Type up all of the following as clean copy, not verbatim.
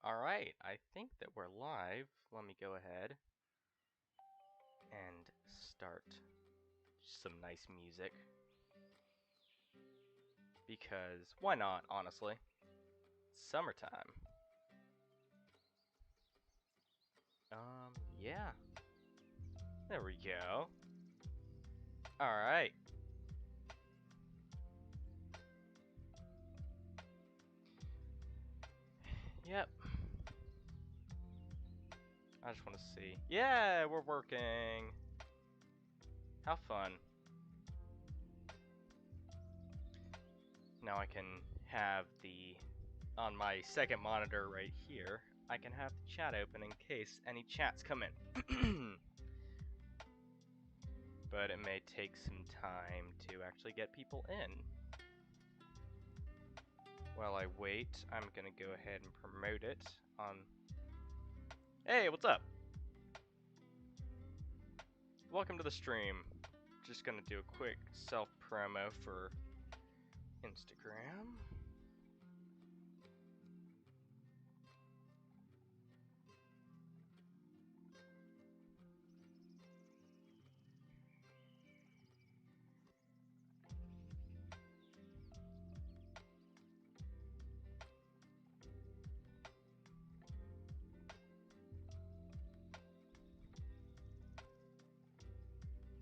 Alright, I think that we're live. Let me go ahead and start some nice music. Because why not, honestly? Summertime. Yeah. There we go. Alright. Yep. I just want to see. Yeah, we're working. How fun. Now I can have on my second monitor right here, I can have the chat open in case any chats come in. But it may take some time to actually get people in. While I wait, I'm gonna go ahead and promote it on... Hey, what's up? Welcome to the stream. Just gonna do a quick self-promo for Instagram.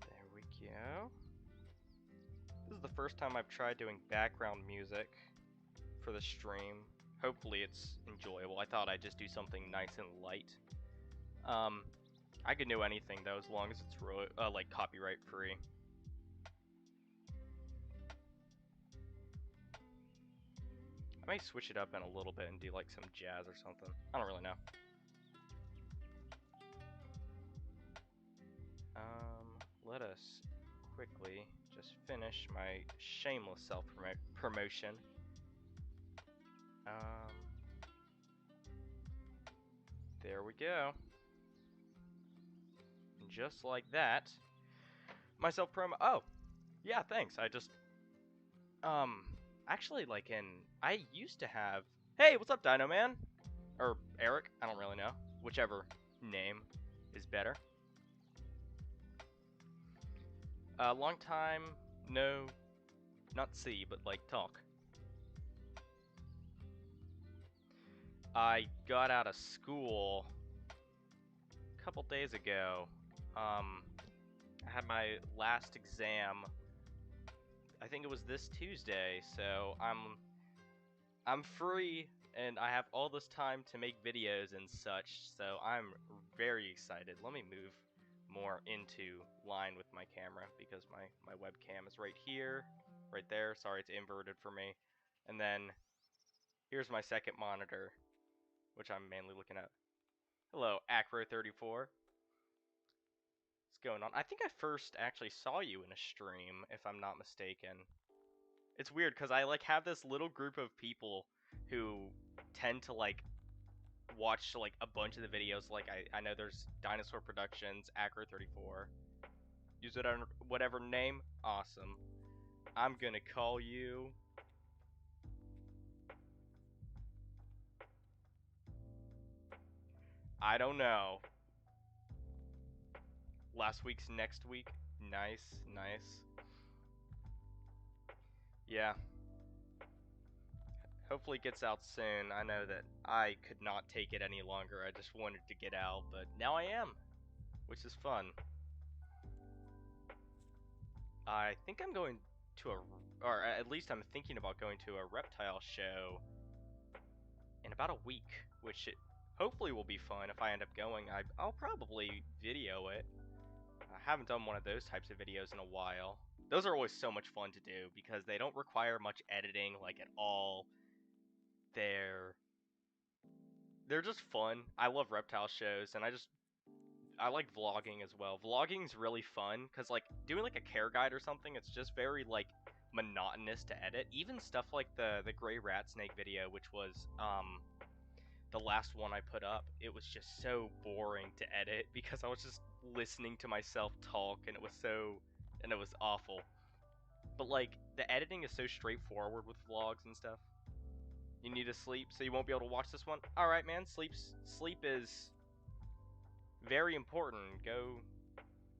There we go. This is the first time I've tried doing background music for the stream. Hopefully it's enjoyable. I thought I'd just do something nice and light. I could do anything though, as long as it's like copyright free. I might switch it up in a little bit and do like some jazz or something. I don't really know. Let us quickly just finish my shameless self-promotion. There we go. And just like that, my self-promo. Oh, yeah, thanks. I just, actually, I used to have. Hey, what's up, Dino Man? Or Eric? I don't really know. Whichever name is better. Long time, no, not see, but like talk. I got out of school a couple days ago. I had my last exam. I think it was this Tuesday, so I'm free and I have all this time to make videos and such. So I'm very excited. Let me move more into line with my camera because my webcam is right here, right there. Sorry, it's inverted for me. And then here's my second monitor, which I'm mainly looking at. Hello, Acro34. What's going on? I think I first actually saw you in a stream, if I'm not mistaken. It's weird because I like have this little group of people who tend to like watch like a bunch of the videos. Like I know there's Dinosaur Productions, Acro34. Use it on whatever name. Awesome. I'm gonna call you. I don't know. Last week's next week. Nice, nice. Yeah. Hopefully it gets out soon. I know that I could not take it any longer. I just wanted to get out, but now I am, which is fun. I think I'm going to or at least I'm thinking about going to a reptile show in about a week, which hopefully will be fun. If I end up going, I'll probably video it. I haven't done one of those types of videos in a while. Those are always so much fun to do because they don't require much editing, like at all. They're they're just fun. I love reptile shows, and I like vlogging as well. Vlogging's really fun because like doing like a care guide or something, it's just very like monotonous to edit. Even stuff like the gray rat snake video, which was the last one I put up, it was just so boring to edit because I was just listening to myself talk, and it was awful. But like the editing is so straightforward with vlogs and stuff. You need to sleep, so you won't be able to watch this one? Alright, man. Sleep is very important. Go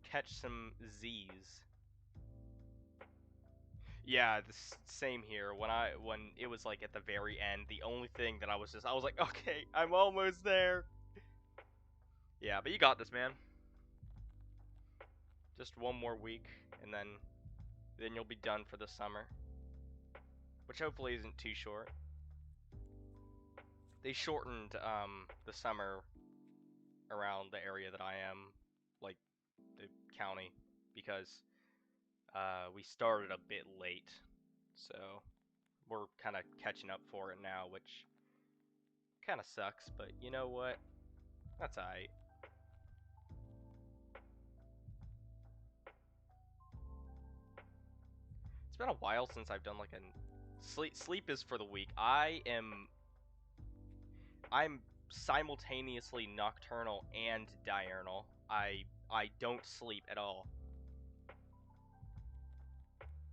catch some Z's. Yeah, the same here. When it was like at the very end, the only thing that I was like, okay, I'm almost there. Yeah, but you got this, man. Just one more week, and then you'll be done for the summer, which hopefully isn't too short. They shortened the summer around the area that I am, like the county, because we started a bit late, so we're kind of catching up for it now, which kind of sucks, but you know what? That's alright. It's been a while since I've done like a sleep is for the weak. I'm simultaneously nocturnal and diurnal. I don't sleep at all.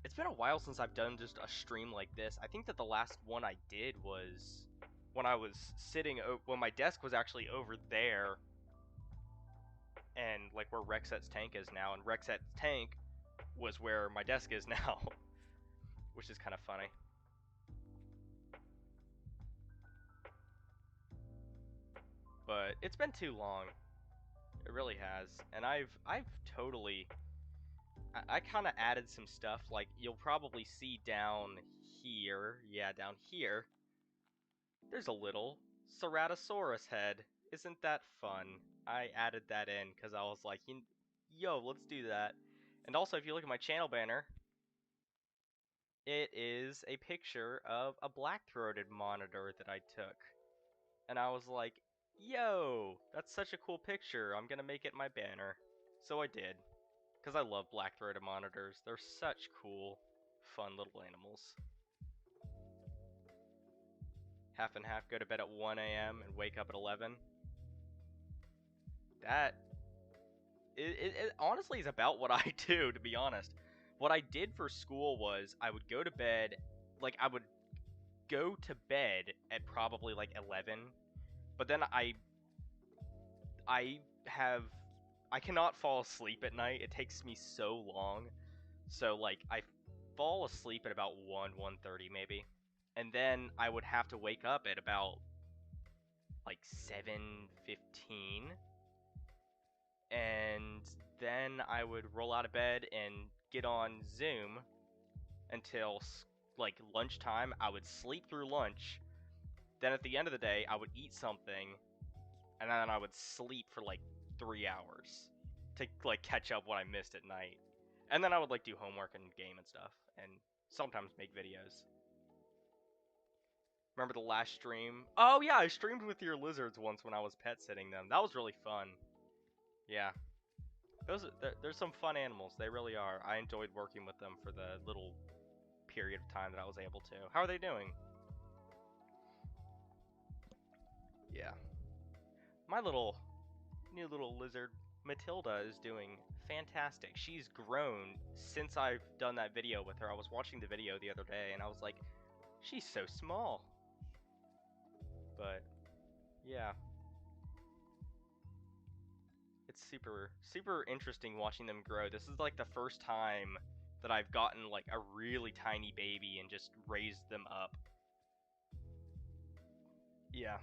It's been a while since I've done just a stream like this. I think that the last one I did was when I was when my desk was actually over there, and like where Rexet's tank is now, and Rexet's tank was where my desk is now, which is kind of funny. But it's been too long. It really has, and I've totally. I kind of added some stuff, like you'll probably see down here. Yeah, down here. There's a little Ceratosaurus head. Isn't that fun? I added that in because I was like, yo, let's do that. And also, if you look at my channel banner, it is a picture of a black-throated monitor that I took. And I was like, yo, that's such a cool picture. I'm gonna make it my banner. So I did. Because I love black-throated monitors. They're such cool, fun little animals. Half and half, go to bed at 1 a.m. and wake up at 11. That it honestly is about what I do, to be honest. What I did for school was I would go to bed, like I would go to bed at probably like 11, but then I cannot fall asleep at night. It takes me so long. So like I fall asleep at about 1:30 maybe. And then I would have to wake up at about like 7:15, and then I would roll out of bed and get on Zoom until like lunchtime. I would sleep through lunch. Then at the end of the day, I would eat something, and then I would sleep for like 3 hours to like catch up what I missed at night. And then I would like do homework and game and stuff, and sometimes make videos. Remember the last stream? Oh yeah, I streamed with your lizards once when I was pet sitting them. That was really fun. Yeah. There's some fun animals. They really are. I enjoyed working with them for the little period of time that I was able to. How are they doing? Yeah. My new little lizard, Matilda, is doing fantastic. She's grown since I've done that video with her. I was watching the video the other day and I was like, she's so small. But yeah. It's super interesting watching them grow. This is like the first time that I've gotten like a really tiny baby and just raised them up. Yeah.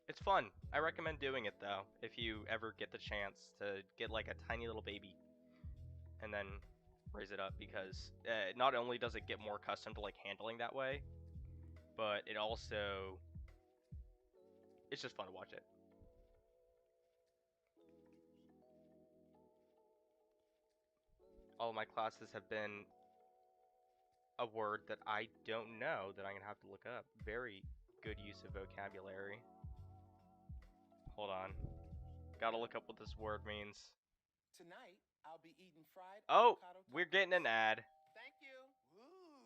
It's fun. I recommend doing it though, if you ever get the chance to get like a tiny little baby and then raise it up, because not only does it get more accustomed to like handling that way, but it's just fun to watch it. All of my classes have been a word that I don't know that I'm gonna have to look up. Very good use of vocabulary. Hold on. Gotta look up what this word means. Tonight, I'll be eating fried avocado toast. We're getting an ad. Thank you. Ooh,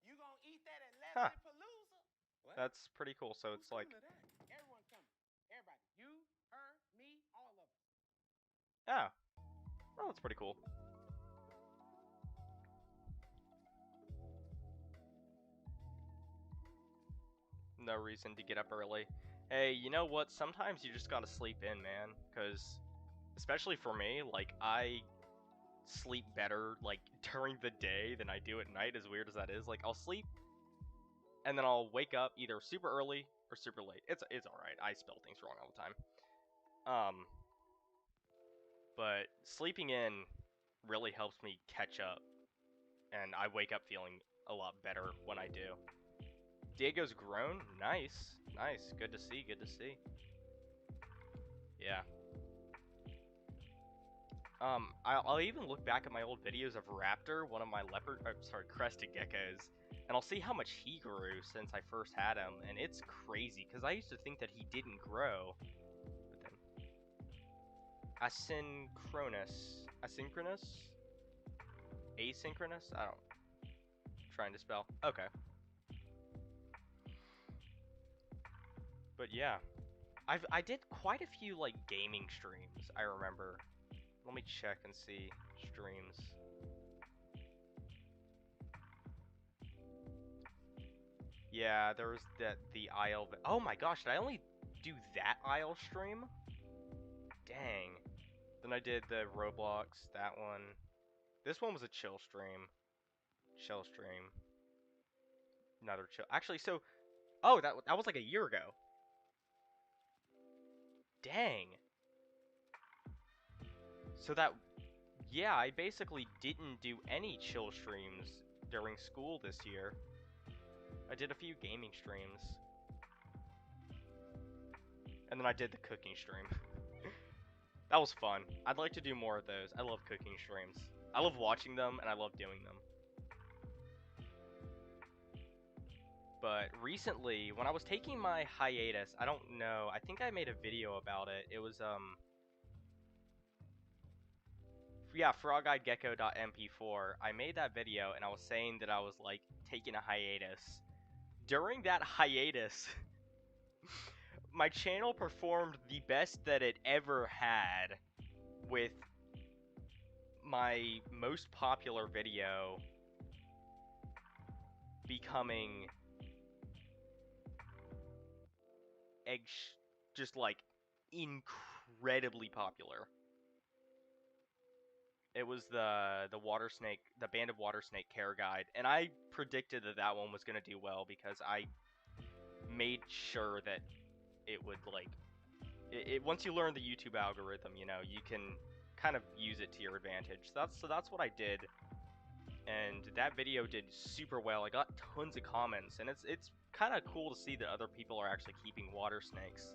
you gonna eat that at Huh. Leslie Palooza? What? That's pretty cool. So it's like, everyone coming. Everybody. You, her, me, all of them. oh, well, that's pretty cool. No reason to get up early. Hey, you know what? Sometimes you just gotta sleep in, man. Cause, especially for me, like, I sleep better, like, during the day than I do at night, as weird as that is. Like, I'll sleep, and then I'll wake up either super early or super late. It's alright. I spell things wrong all the time. But sleeping in really helps me catch up, and I wake up feeling a lot better when I do. Diego's grown. Nice. Nice. Good to see. Good to see. Yeah. I'll even look back at my old videos of Raptor, one of my crested geckos, and I'll see how much he grew since I first had him, and it's crazy, because I used to think that he didn't grow. But then, asynchronous? Asynchronous? I don't, trying to spell. Okay. But yeah, I did quite a few, like, gaming streams, I remember. Let me check and see streams. Yeah, there was the Isle. Oh my gosh, did I only do that Isle stream? Dang. Then I did the Roblox, that one. This one was a chill stream. Chill stream. Another chill. Actually, so that was like a year ago. Dang. So that, yeah, I basically didn't do any chill streams during school this year. I did a few gaming streams. And then I did the cooking stream. That was fun. I'd like to do more of those. I love cooking streams. I love watching them, and I love doing them. But recently, when I was taking my hiatus, I don't know, I think I made a video about it. It was, yeah, frogeyedgecko.mp4. I made that video, and I was saying that I was, like, taking a hiatus. During that hiatus, my channel performed the best that it ever had, with my most popular video becoming just like incredibly popular. It was the water snake, the banded water snake care guide, and I predicted that that one was gonna do well because I made sure that it would like once you learn the YouTube algorithm, you know, you can kind of use it to your advantage. So that's what I did, and that video did super well. I got tons of comments, and it's kind of cool to see that other people are actually keeping water snakes.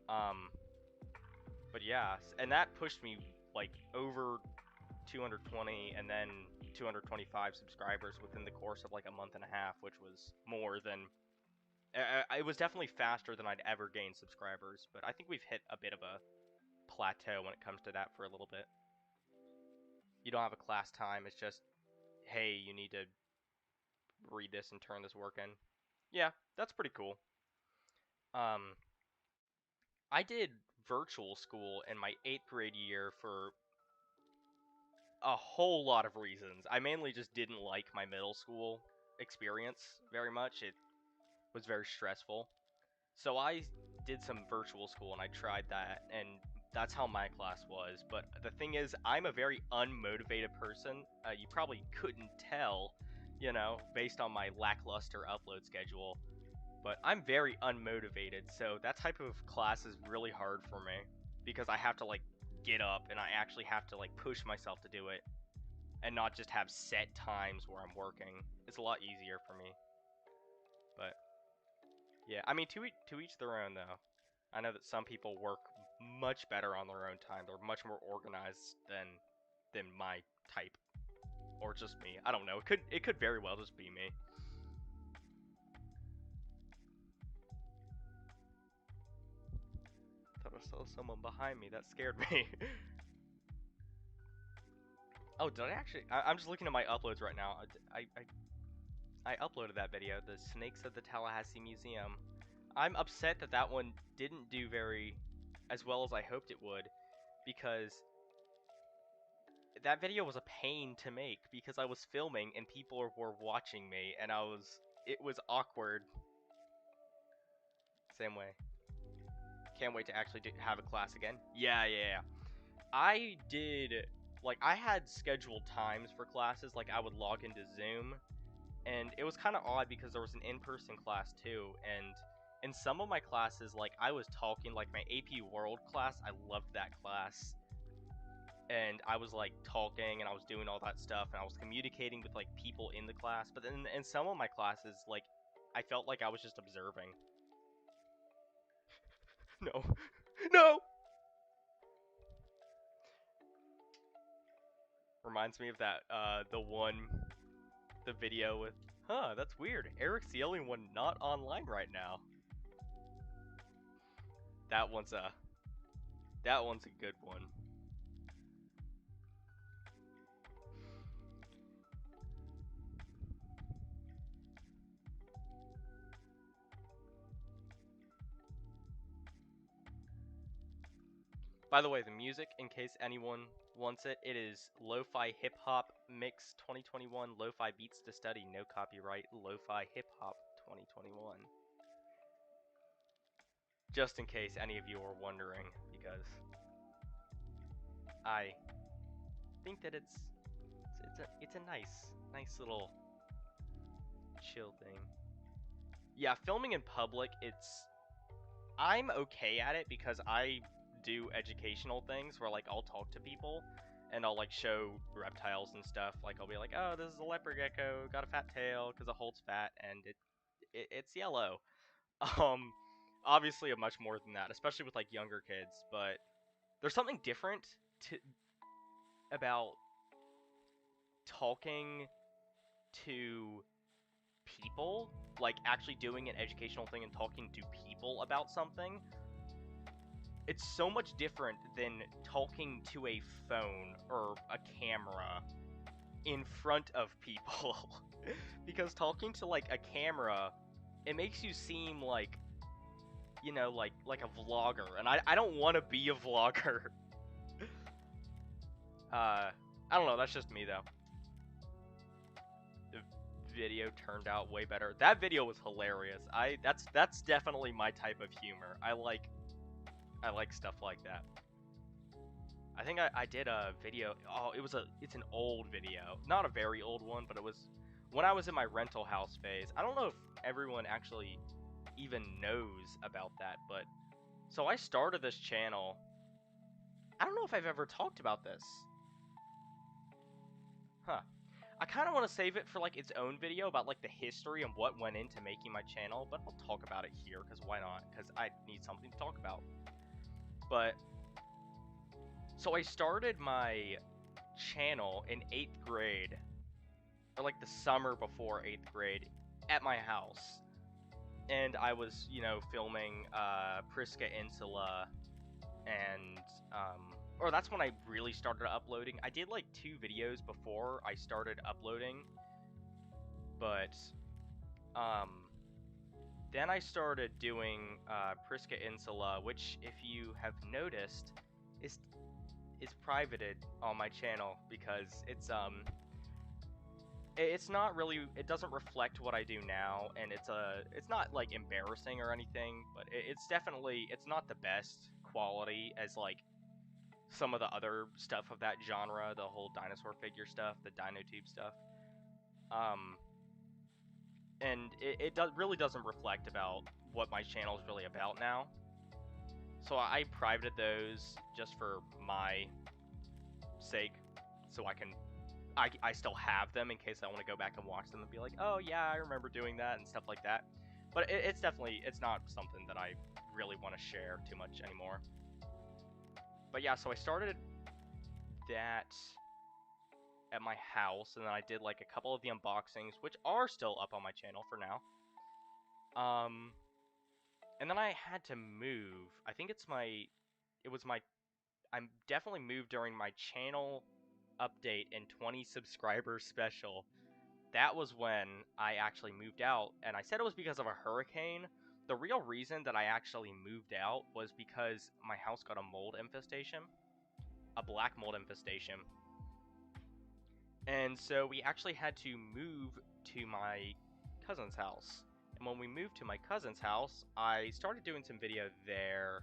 But yeah, and that pushed me like over 220 and then 225 subscribers within the course of like a month and a half, which was more than. It was definitely faster than I'd ever gained subscribers, but I think we've hit a bit of a plateau when it comes to that for a little bit. You don't have a class time, it's just, hey, you need to read this and turn this work in. Yeah, that's pretty cool. I did virtual school in my 8th grade year for a whole lot of reasons. I mainly just didn't like my middle school experience very much. It was very stressful. So I did some virtual school and I tried that, and that's how my class was. But the thing is, I'm a very unmotivated person. You probably couldn't tell, you know, based on my lackluster upload schedule. But I'm very unmotivated, so that type of class is really hard for me because I have to like get up and I actually have to like push myself to do it and not just have set times where I'm working. It's a lot easier for me. But yeah, I mean, to each their own though. I know that some people work much better on their own time. They're much more organized than my type, or just me. I don't know. It could very well just be me. Thought I saw someone behind me. That scared me. Oh, did I actually? I'm just looking at my uploads right now. I uploaded that video, the Snakes of the Tallahassee Museum. I'm upset that that one didn't do very as well as I hoped it would, because that video was a pain to make because I was filming and people were watching me, and it was awkward. same way. Can't wait to actually have a class again. Yeah. I did, like, I had scheduled times for classes, like, I would log into Zoom, and it was kind of odd because there was an in-person class too, and in some of my classes, like, I was talking, like, my AP World class, I loved that class, and I was, like, talking, and I was doing all that stuff, and I was communicating with, like, people in the class, but then in some of my classes, like, I felt like I was just observing. No. No! Reminds me of that, the video with, huh, that's weird. Eric's the only one not online right now. That one's a good one. By the way, the music, in case anyone wants it, it is Lo-Fi Hip Hop Mix 2021, Lo-Fi Beats to Study, no copyright, Lo-Fi Hip Hop 2021. Just in case any of you are wondering, because I think that it's a nice little chill thing. Yeah, filming in public, I'm okay at it because I do educational things where, like, I'll talk to people and I'll, like, show reptiles and stuff. Like, I'll be like, oh, this is a leopard gecko, got a fat tail because it holds fat and it's yellow. Um, Obviously, much more than that, especially with, like, younger kids. But there's something different about talking to people, like actually doing an educational thing and talking to people about something. It's so much different than talking to a phone or a camera in front of people. Because talking to, like, a camera, it makes you seem like, you know, like a vlogger, and I don't want to be a vlogger. I don't know, that's just me though. The video turned out way better. That video was hilarious. That's definitely my type of humor. I like stuff like that. I think I did a video. Oh, it's an old video, not a very old one, but it was when I was in my rental house phase. I don't know if everyone actually even knows about that, but so I started this channel. I don't know if I've ever talked about this. Huh. I kind of want to save it for, like, its own video about, like, the history and what went into making my channel, but I'll talk about it here, because why not? Because I need something to talk about. But so I started my channel in 8th grade, or like the summer before 8th grade, at my house. And I was, you know, filming Prisca Insula, and or that's when I really started uploading. I did like 2 videos before I started uploading, but then I started doing Prisca Insula, which, if you have noticed, is privated on my channel because it's not really, it doesn't reflect what I do now, and it's not like embarrassing or anything, but it's definitely, it's not the best quality as like some of the other stuff of that genre, the whole dinosaur figure stuff, the DinoTube stuff. And it really doesn't reflect about what my channel is really about now. So I privated those just for my sake, so I still have them in case I want to go back and watch them and be like, oh yeah, I remember doing that and stuff like that. But it's definitely, it's not something that I really want to share too much anymore. But yeah, so I started that at my house, and then I did like a couple of the unboxings, which are still up on my channel for now. And then I had to move. I think I'm definitely moved during my channel update and 20 subscribers special. That was when I actually moved out, and I said it was because of a hurricane. The real reason that I actually moved out was because my house got a mold infestation, a black mold infestation. And so we actually had to move to my cousin's house. And when we moved to my cousin's house, I started doing some video there,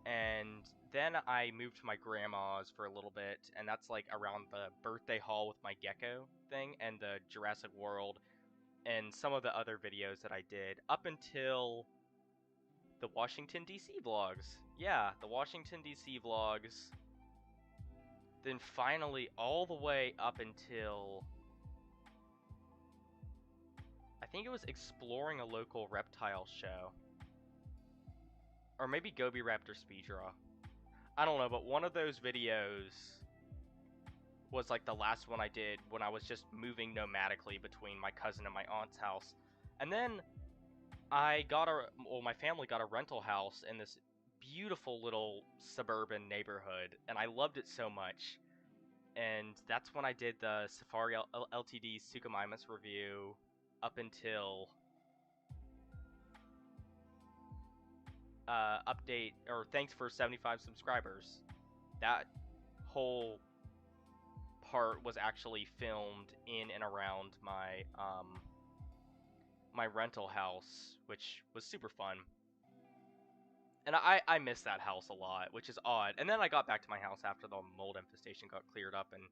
and then I moved to my grandma's for a little bit, and that's like around the birthday haul with my gecko thing, and the Jurassic World, and some of the other videos that I did, up until the Washington, D.C. vlogs. Yeah, the Washington, D.C. vlogs. Then finally, all the way up until, I think it was exploring a local reptile show. Or maybe Gobi Raptor Speeddraw. I don't know, but one of those videos was like the last one I did when I was just moving nomadically between my cousin and my aunt's house. And then my family got a rental house in this beautiful little suburban neighborhood, and I loved it so much. And that's when I did the Safari LTD Suchomimus review up until update, or thanks for 75 subscribers. That whole part was actually filmed in and around my my rental house, which was super fun. And I miss that house a lot, which is odd. And then I got back to my house after the mold infestation got cleared up, and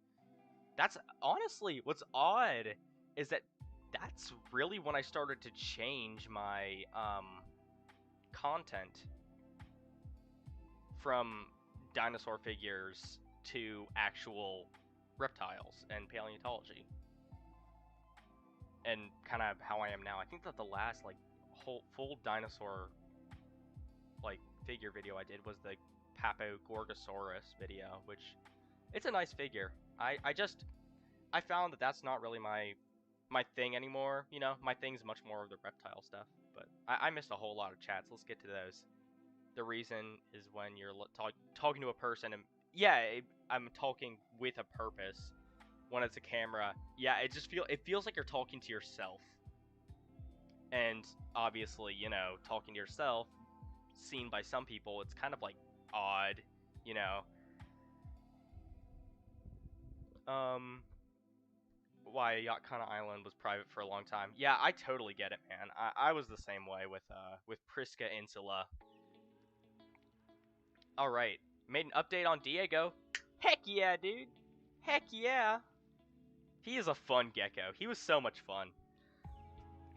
that's honestly what's odd is that that's really when I started to change my content from dinosaur figures to actual reptiles and paleontology, and kind of how I am now. I think that the last like whole full dinosaur like figure video I did was the Papagorgosaurus video, which it's a nice figure. I found that that's not really my thing anymore. You know, my thing's much more of the reptile stuff. But I missed a whole lot of chats. Let's get to those. The reason is when you're talking to a person, and yeah, I'm talking with a purpose. When it's a camera, yeah, it feels like you're talking to yourself. And obviously, you know, talking to yourself, seen by some people, it's kind of like odd, you know. Why Yacht Kana Island was private for a long time. Yeah, I totally get it, man. I was the same way with Prisca Insula. Alright, made an update on Diego. Heck yeah, dude. Heck yeah. He is a fun gecko. He was so much fun.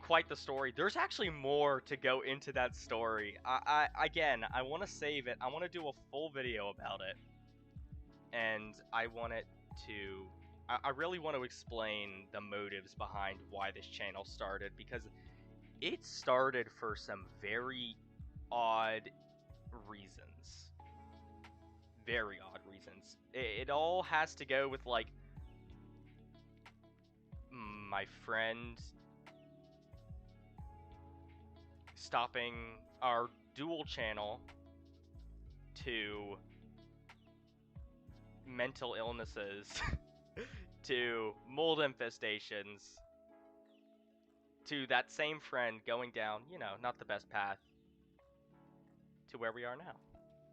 Quite the story. There's actually more to go into that story. Again, I want to save it. I want to do a full video about it. And I want it to... I really want to explain the motives behind why this channel started, because it started for some very odd reasons. Very odd reasons. It all has to go with, like, my friend stopping our dual channel to mental illnesses to mold infestations to that same friend going down, you know, not the best path to where we are now.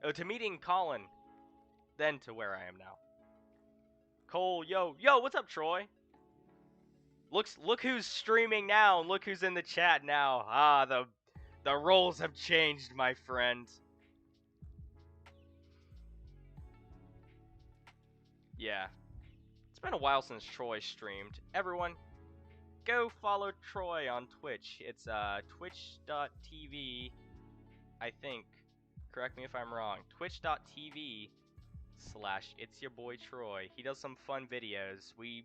Oh, to meeting Colin, then to where I am now. Cole, yo, what's up, Troy? Look who's streaming now, and look who's in the chat now. Ah, the roles have changed, my friend. Yeah. It's been a while since Troy streamed. Everyone, go follow Troy on Twitch. It's twitch.tv, I think. Correct me if I'm wrong. Twitch.tv / it's your boy Troy. He does some fun videos. We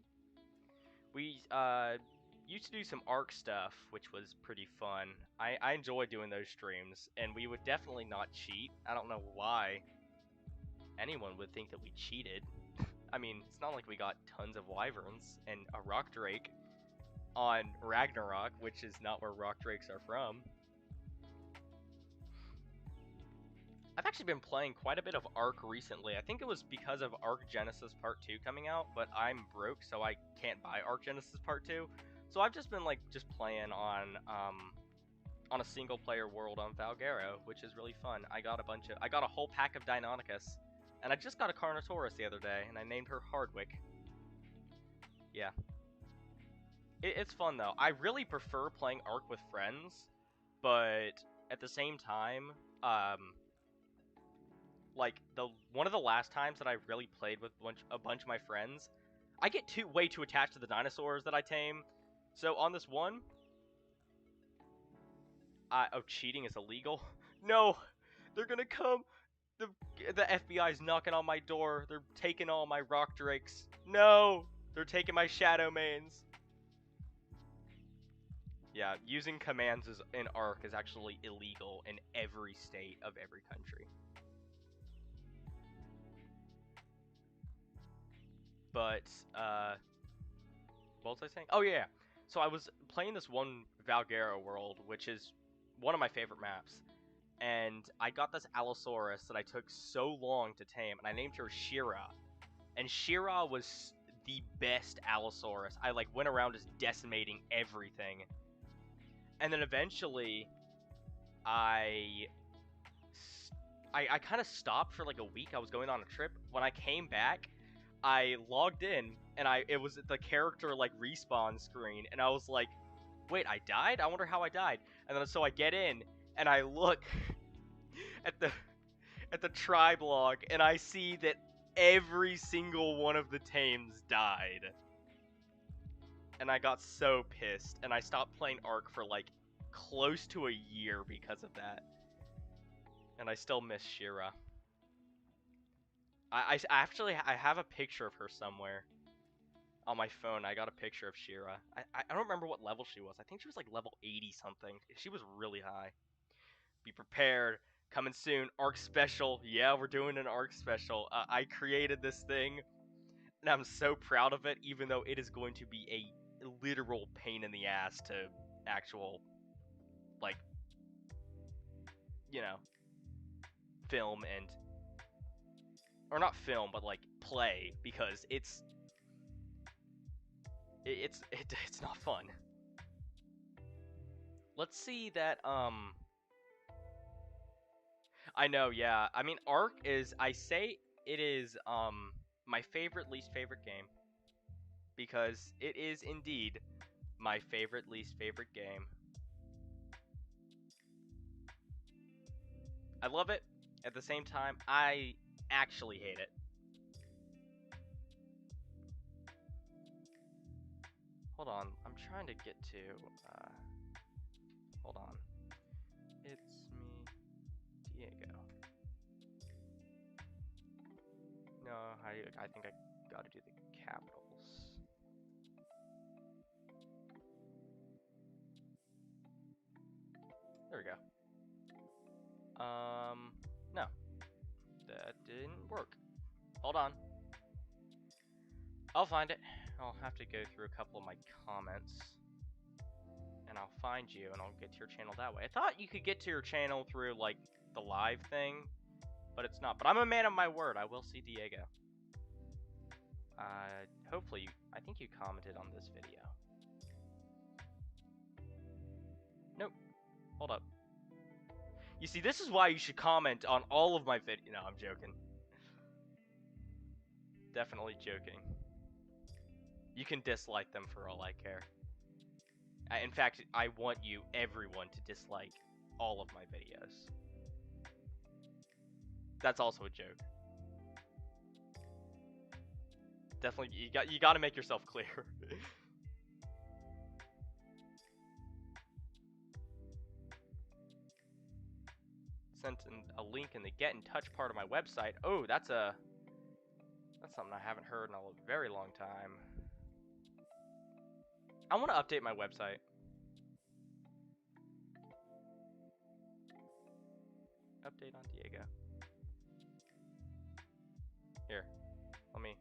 used to do some ARK stuff, which was pretty fun. I enjoy doing those streams, and we would definitely not cheat. I don't know why anyone would think that we cheated. I mean, it's not like we got tons of wyverns and a rock drake on Ragnarok, which is not where rock drakes are from. I've actually been playing quite a bit of ARK recently. I think it was because of ARK Genesis Part 2 coming out, but I'm broke, so I can't buy ARK Genesis Part 2. So I've just been like playing on a single player world on Valguero, which is really fun. I got a whole pack of Deinonychus, and I just got a Carnotaurus the other day, and I named her Hardwick. Yeah. It's fun though. I really prefer playing Ark with friends, but at the same time, um, like the one of the last times that I really played with a bunch of my friends, I get way too attached to the dinosaurs that I tame. So on this one, oh, cheating is illegal. No, they're gonna come. The the FBI's knocking on my door. They're taking all my rock drakes. No, they're taking my shadow mains. Yeah, using commands in Ark is actually illegal in every state of every country. But, what was I saying? Oh, yeah. So I was playing this one Valguero world, which is one of my favorite maps. And I got this Allosaurus that I took so long to tame, and I named her Shira. And Shira was the best Allosaurus. I, like, went around just decimating everything. And then eventually, I kind of stopped for like a week. I was going on a trip. When I came back, I logged in and it was the character like respawn screen, and I was like, wait, I died? I wonder how I died. And then so I get in and I look at the tribe log, and I see that every single one of the tames died. And I got so pissed, and I stopped playing Ark for like close to a year because of that. And I still miss Shira. I have a picture of her somewhere on my phone. I got a picture of Shira. I don't remember what level she was. I think she was like level 80 something. She was really high. Be prepared. Coming soon. Ark special. Yeah, we're doing an Ark special. I created this thing, and I'm so proud of it, even though it is going to be a literal pain in the ass to actual, like, you know, film and, or not film, but like play, because it's not fun. Let's see that, I know, yeah. I mean, Ark is, I say it is, my favorite, least favorite game. Because it is indeed my favorite, least favorite game. I love it. At the same time, I actually hate it. Hold on, I'm trying to get to, hold on. It's me, Diego. No, I think I gotta do the capitals. There we go. No. That didn't work. Hold on. I'll find it. I'll have to go through a couple of my comments. And I'll find you, and I'll get to your channel that way. I thought you could get to your channel through, like, the live thing, but it's not. But I'm a man of my word. I will see Diego. Hopefully, I think you commented on this video. Nope. Hold up. You see, this is why you should comment on all of my videos. No, I'm joking. Definitely joking. You can dislike them for all I care. In fact, I want everyone, to dislike all of my videos. That's also a joke. Definitely, you got to make yourself clear. Sent a link in the get in touch part of my website. Oh, that's something I haven't heard in a very long time. I want to update my website. Update on Diego. Here, let me.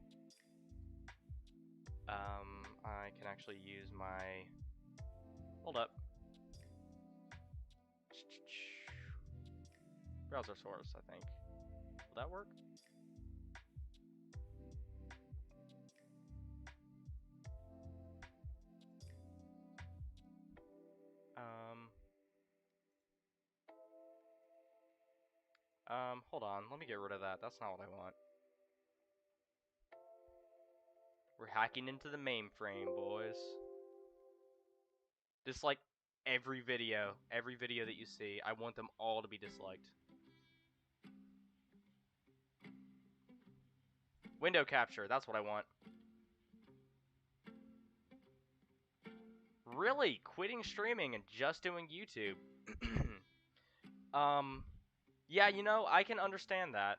I can actually use my. Hold up. Browser source, I think. Will that work? Hold on. Let me get rid of that. That's not what I want. We're hacking into the mainframe, boys. Dislike every video that you see. I want them all to be disliked. Window capture, that's what I want. Really? Quitting streaming and just doing YouTube? Yeah, you know, I can understand that.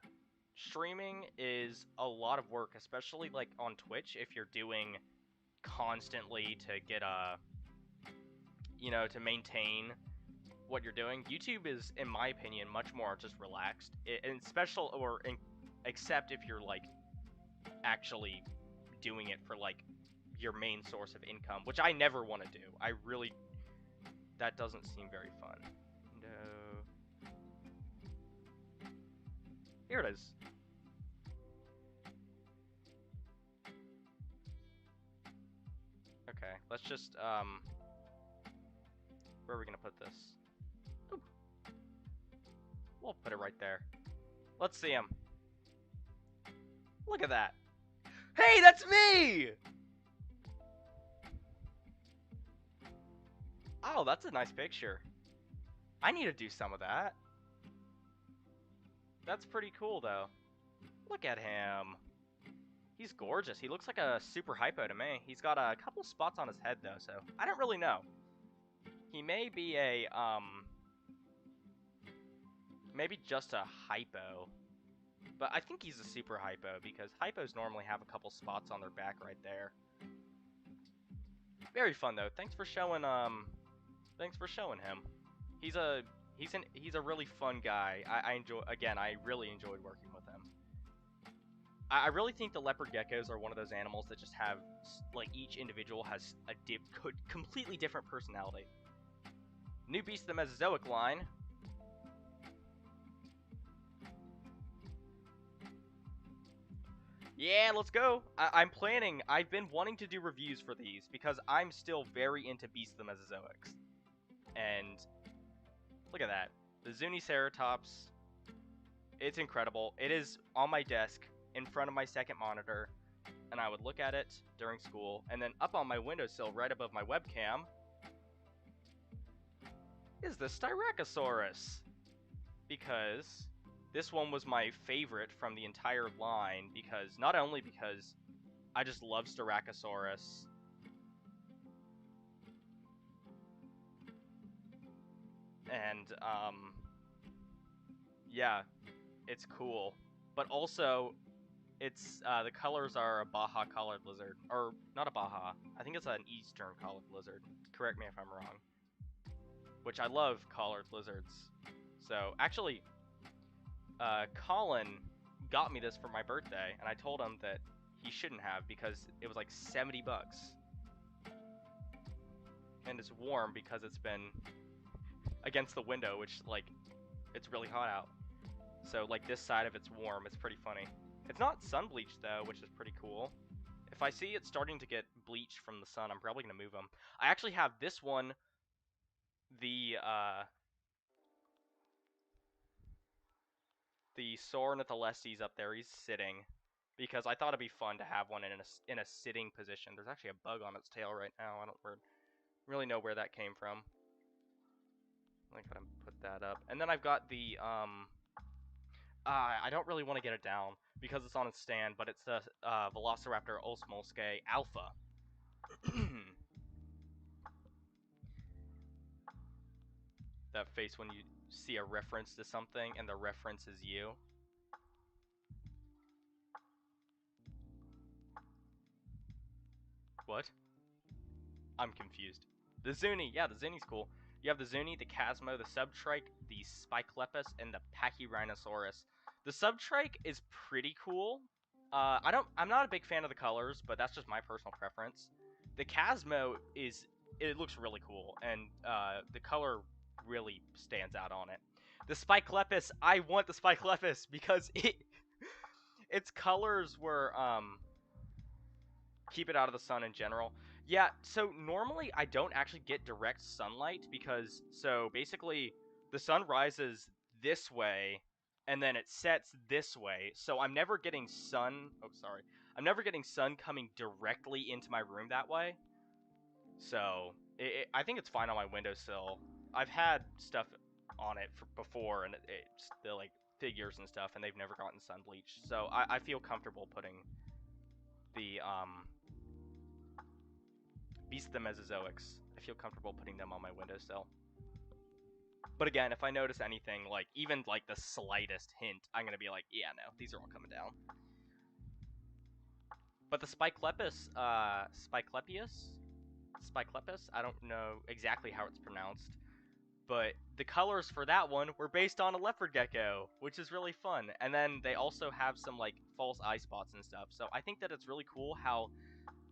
Streaming is a lot of work, especially like on Twitch if you're doing constantly to get to maintain what you're doing. YouTube is, in my opinion, much more just relaxed, and except if you're like actually doing it for like your main source of income, which I never want to do. That doesn't seem very fun. No. Here it is. Okay, let's just where are we gonna put this? Oop. We'll put it right there. Let's see him. Look at that. Hey, that's me! Oh, that's a nice picture. I need to do some of that. That's pretty cool, though. Look at him. He's gorgeous. He looks like a super hypo to me. He's got a couple spots on his head, though, so I don't really know. He may be a, maybe just a hypo. But I think he's a super hypo, because hypos normally have a couple spots on their back right there. Very fun, though. Thanks for showing him. He's a really fun guy. I really enjoyed working with him. I really think the leopard geckos are one of those animals that just have, like, each individual has a completely different personality. New Beast of the Mesozoic line. Yeah, let's go. I've been wanting to do reviews for these because I'm still very into Beast of the Mesozoics. And look at that. The Zuniceratops. It's incredible. It is on my desk in front of my second monitor, and I would look at it during school, and then up on my windowsill right above my webcam is the Styracosaurus. Because this one was my favorite from the entire line, because not only because I just love Styracosaurus, and yeah, it's cool, but also it's the colors are a Baja collared lizard, or not a Baja. I think it's an eastern collared lizard. Correct me if I'm wrong. Which I love collared lizards. So actually, Colin got me this for my birthday, and I told him that he shouldn't have because it was like 70 bucks. And it's warm because it's been against the window, which, like, it's really hot out. So, like, this side of it's warm. It's pretty funny. It's not sun bleached, though, which is pretty cool. If I see it starting to get bleached from the sun, I'm probably going to move them. I actually have this one, the Saurornitholestes up there. He's sitting, because I thought it'd be fun to have one in a sitting position. There's actually a bug on its tail right now. I don't really know where that came from. I'm gonna put that up. And then I've got the I don't really want to get it down because it's on its stand, but it's the Velociraptor Osmolske Alpha. That face when you see a reference to something and the reference is you. What? I'm confused. The Zuni, yeah, the Zuni's cool. You have the Zuni, the Chasmo, the Subtrike, the Spikelepus, and the Pachyrhinosaurus. The Subtrike is pretty cool. I'm not a big fan of the colors, but that's just my personal preference. The Chasmo it looks really cool, and the color really stands out on it. The Spikelepus, I want the Spikelepus because its colors were keep it out of the sun in general. Yeah, so normally I don't actually get direct sunlight because, so basically the sun rises this way and then it sets this way. So I'm never getting sun, I'm never getting sun coming directly into my room that way. So I think it's fine on my windowsill. I've had stuff on it before, and it's the like figures and stuff, and they've never gotten sun bleached. So I feel comfortable putting the Beast of the Mesozoics. I feel comfortable putting them on my windowsill. But again, if I notice anything, like even like the slightest hint, I'm gonna be like, yeah, no, these are all coming down. But the Spiclepus, I don't know exactly how it's pronounced, but the colors for that one were based on a leopard gecko, which is really fun. And then they also have some like false eye spots and stuff. So I think that it's really cool how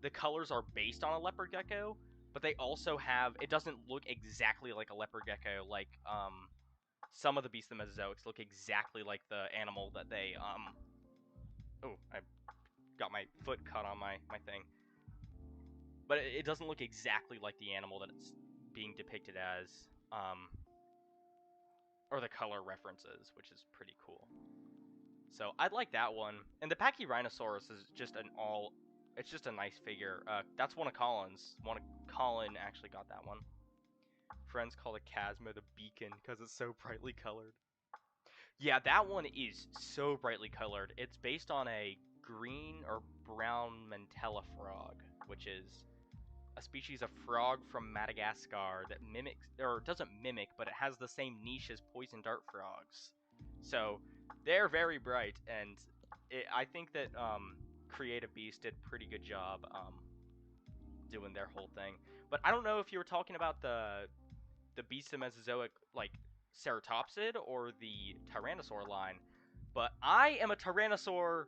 the colors are based on a leopard gecko, but they also have, it doesn't look exactly like a leopard gecko. Like some of the Beasts of the Mesozoics look exactly like the animal that they oh, I got my foot cut on my thing. But it doesn't look exactly like the animal that it's being depicted as, or the color references, which is pretty cool. So I'd like that one. And the Pachyrhinosaurus is just it's just a nice figure. That's one of Colin's. Colin actually got that one. Friends call it Chasma the Beacon because it's so brightly colored. Yeah, that one is so brightly colored. It's based on a green or brown mantella frog, which is a species of frog from Madagascar that mimics, or doesn't mimic, but it has the same niche as poison dart frogs. So they're very bright, and I think that Creative Beast did a pretty good job doing their whole thing. But I don't know if you were talking about the Beast of Mesozoic, like Ceratopsid, or the Tyrannosaur line. But I am a Tyrannosaur,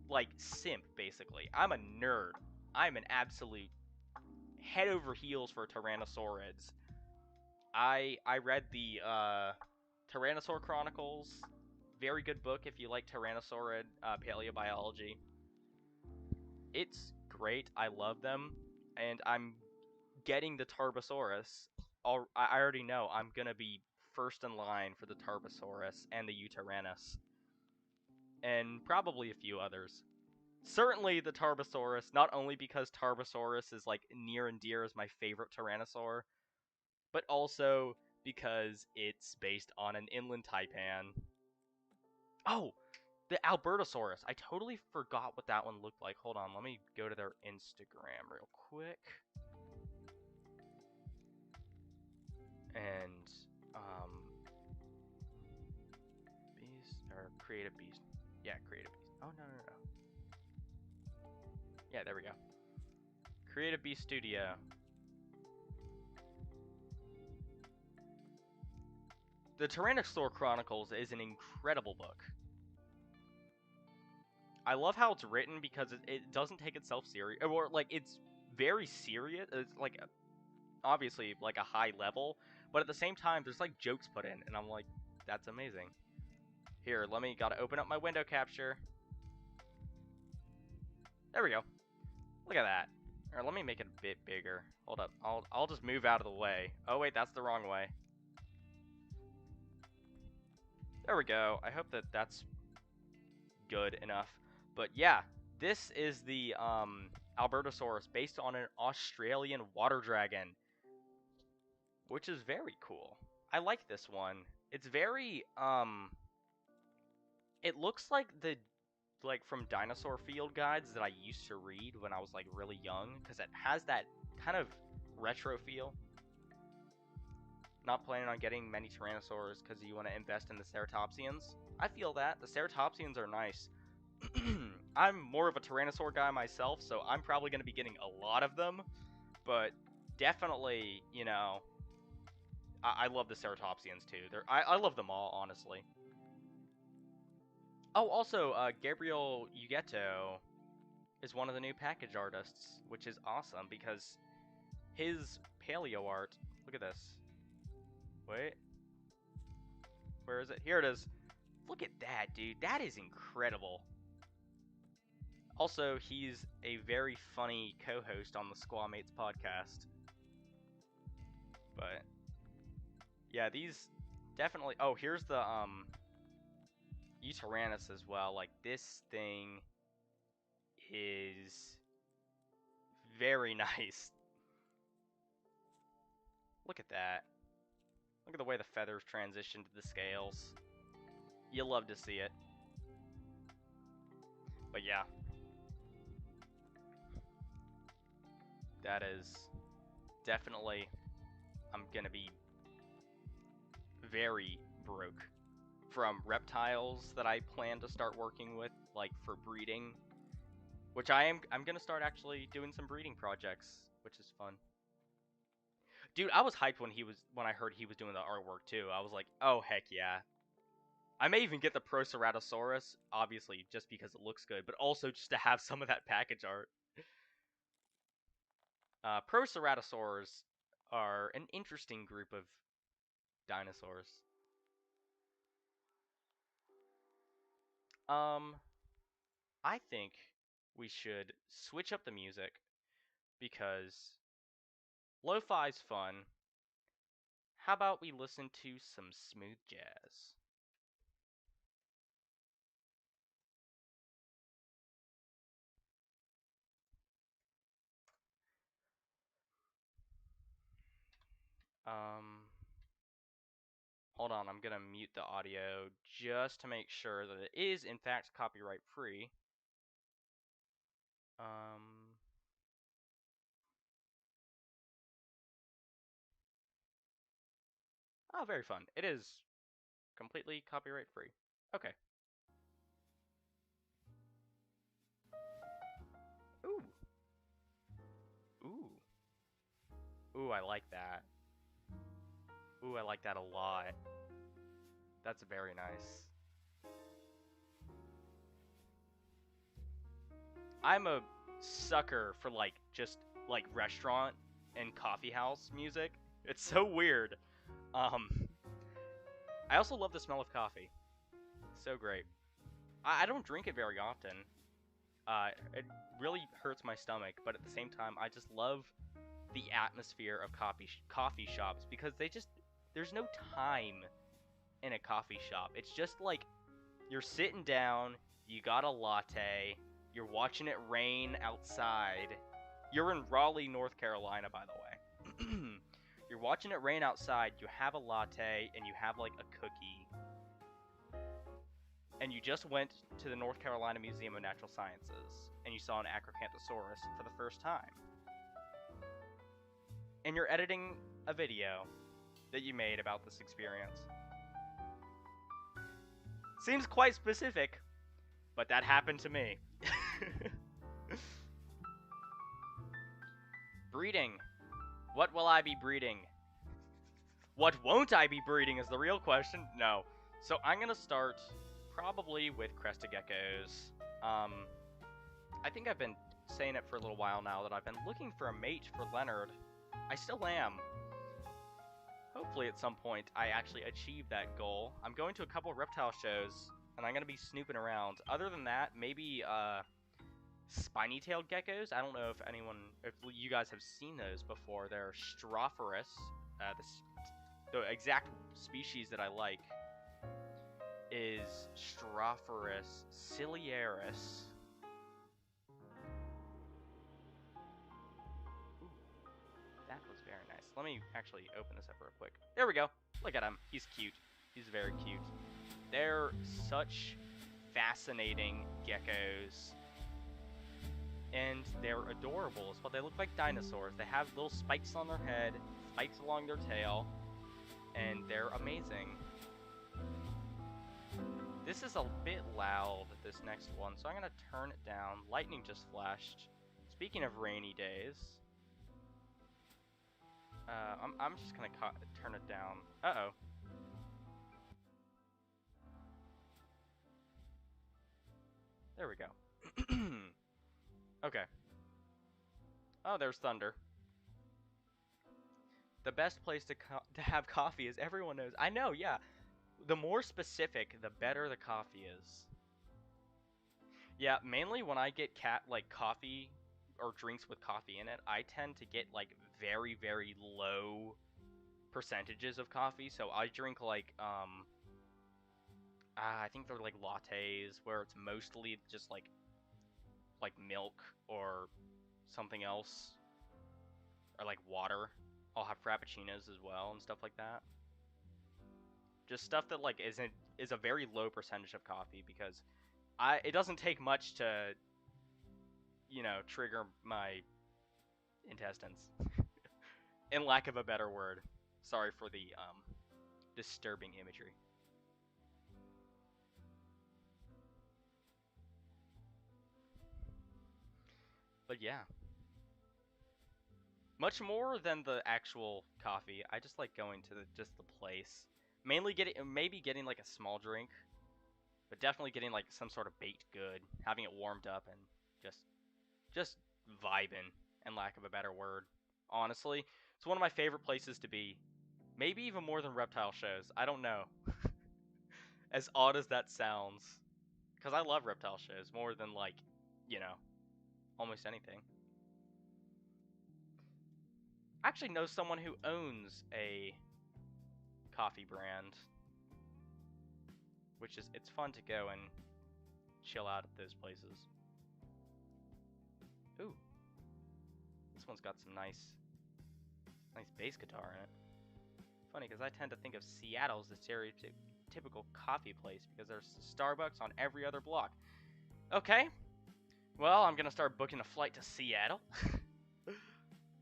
like, simp, basically. I'm a nerd. I'm an absolute head over heels for Tyrannosaurids. I read the Tyrannosaur Chronicles. Very good book if you like Tyrannosaurid paleobiology. It's great. I love them, and I'm getting the Tarbosaurus. I already know I'm gonna be first in line for the Tarbosaurus and the Yutyrannus, and probably a few others. Certainly the Tarbosaurus, not only because Tarbosaurus is like near and dear as my favorite Tyrannosaur, but also because it's based on an inland taipan. Oh, the Albertosaurus. I totally forgot what that one looked like. Hold on, let me go to their Instagram real quick. And Beast or Creative Beast. Yeah, Creative Beast. Oh no. Yeah, there we go. Creative Beast Studio. The Tyrannosaur Chronicles is an incredible book. I love how it's written because it doesn't take itself serious, or like it's very serious. It's like obviously like a high level, but at the same time there's like jokes put in, and I'm like, that's amazing. Here, gotta open up my window capture. There we go. Look at that. Alright, let me make it a bit bigger. Hold up. I'll just move out of the way. Oh wait, that's the wrong way. There we go. I hope that that's good enough. But yeah, this is the Albertosaurus based on an Australian water dragon, which is very cool. I like this one. It's very it looks like from dinosaur field guides that I used to read when I was like really young, because it has that kind of retro feel. Not planning on getting many Tyrannosaurs because you want to invest in the Ceratopsians. I feel that. The Ceratopsians are nice. I'm more of a Tyrannosaur guy myself, so I'm probably going to be getting a lot of them. But definitely, you know, I love the Ceratopsians too. I love them all, honestly. Oh, also, Gabriel Ugetto is one of the new package artists, which is awesome because his paleo art. Look at this. Wait. Where is it? Here it is. Look at that, dude. That is incredible. Also, he's a very funny co-host on the Squamates podcast. But yeah, these definitely. Oh, here's the Yutyrannus as well. Like this thing is very nice. Look at that. Look at the way the feathers transition to the scales. You'll love to see it. But yeah. That is definitely... I'm gonna be very broke from reptiles that I plan to start working with, like for breeding. Which I'm gonna start actually doing some breeding projects, which is fun. Dude, I was hyped when I heard he was doing the artwork too. I was like, oh heck yeah. I may even get the Proceratosaurus, obviously just because it looks good, but also just to have some of that package art. Proceratosaurs are an interesting group of dinosaurs. I think we should switch up the music because lo-fi's fun. How about we listen to some smooth jazz? Um, Hold on, I'm gonna mute the audio just to make sure that it is in fact copyright free. Oh, very fun. It is completely copyright free. Okay. Ooh. Ooh. Ooh, I like that. Ooh, I like that a lot. That's very nice. I'm a sucker for just restaurant and coffee house music. It's so weird. I also love the smell of coffee. So great. I don't drink it very often. It really hurts my stomach, but at the same time, I just love the atmosphere of coffee shops because there's no time in a coffee shop. It's just like you're sitting down, you got a latte, you're watching it rain outside. You're in Raleigh, North Carolina, by the way. You're watching it rain outside, you have a latte, and you have like a cookie. And you just went to the North Carolina Museum of Natural Sciences, and you saw an Acrocanthosaurus for the first time. And you're editing a video that you made about this experience. Seems quite specific, but that happened to me. Breeding. What will I be breeding? What won't I be breeding is the real question. No. So I'm gonna start probably with crested geckos. I think I've been saying it for a little while now that I've been looking for a mate for Leonard. I still am. Hopefully at some point I actually achieve that goal. I'm going to a couple of reptile shows, and I'm going to be snooping around. Other than that, maybe spiny-tailed geckos. I don't know if you guys have seen those before. They're Strophoris. The exact species that I like is Strophoris ciliaris. That was very nice. Let me actually open this up real quick. There we go. Look at him. He's cute. He's very cute. They're such fascinating geckos. And they're adorable as well. They look like dinosaurs. They have little spikes on their head, spikes along their tail, and they're amazing. This is a bit loud, this next one, so I'm going to turn it down. Lightning just flashed. Speaking of rainy days, I'm just going to turn it down. Uh-oh. There we go. Okay. Oh, there's thunder. The best place to have coffee is everyone knows. I know, yeah. The more specific, the better the coffee is. Yeah, mainly when I get coffee or drinks with coffee in it, I tend to get very, very low percentages of coffee. So I drink I think they're lattes where it's mostly just like milk or something else, or water. I'll have frappuccinos as well and stuff like that. Just stuff that like is a very low percentage of coffee, because it doesn't take much to, you know, trigger my intestines. In lack of a better word. Sorry for the disturbing imagery. But yeah. Much more than the actual coffee, I just like going to just the place. Mainly maybe getting like a small drink, but definitely getting like some sort of baked good, having it warmed up, and just vibing, in lack of a better word. Honestly, it's one of my favorite places to be. Maybe even more than reptile shows. I don't know. As odd as that sounds, because I love reptile shows more than, like, you know, almost anything. I actually know someone who owns a coffee brand, which is, it's fun to go and chill out at those places. Ooh, this one's got some nice bass guitar in it. Funny, because I tend to think of Seattle as the stereotypical coffee place, because there's Starbucks on every other block. Okay, well, I'm gonna start booking a flight to Seattle.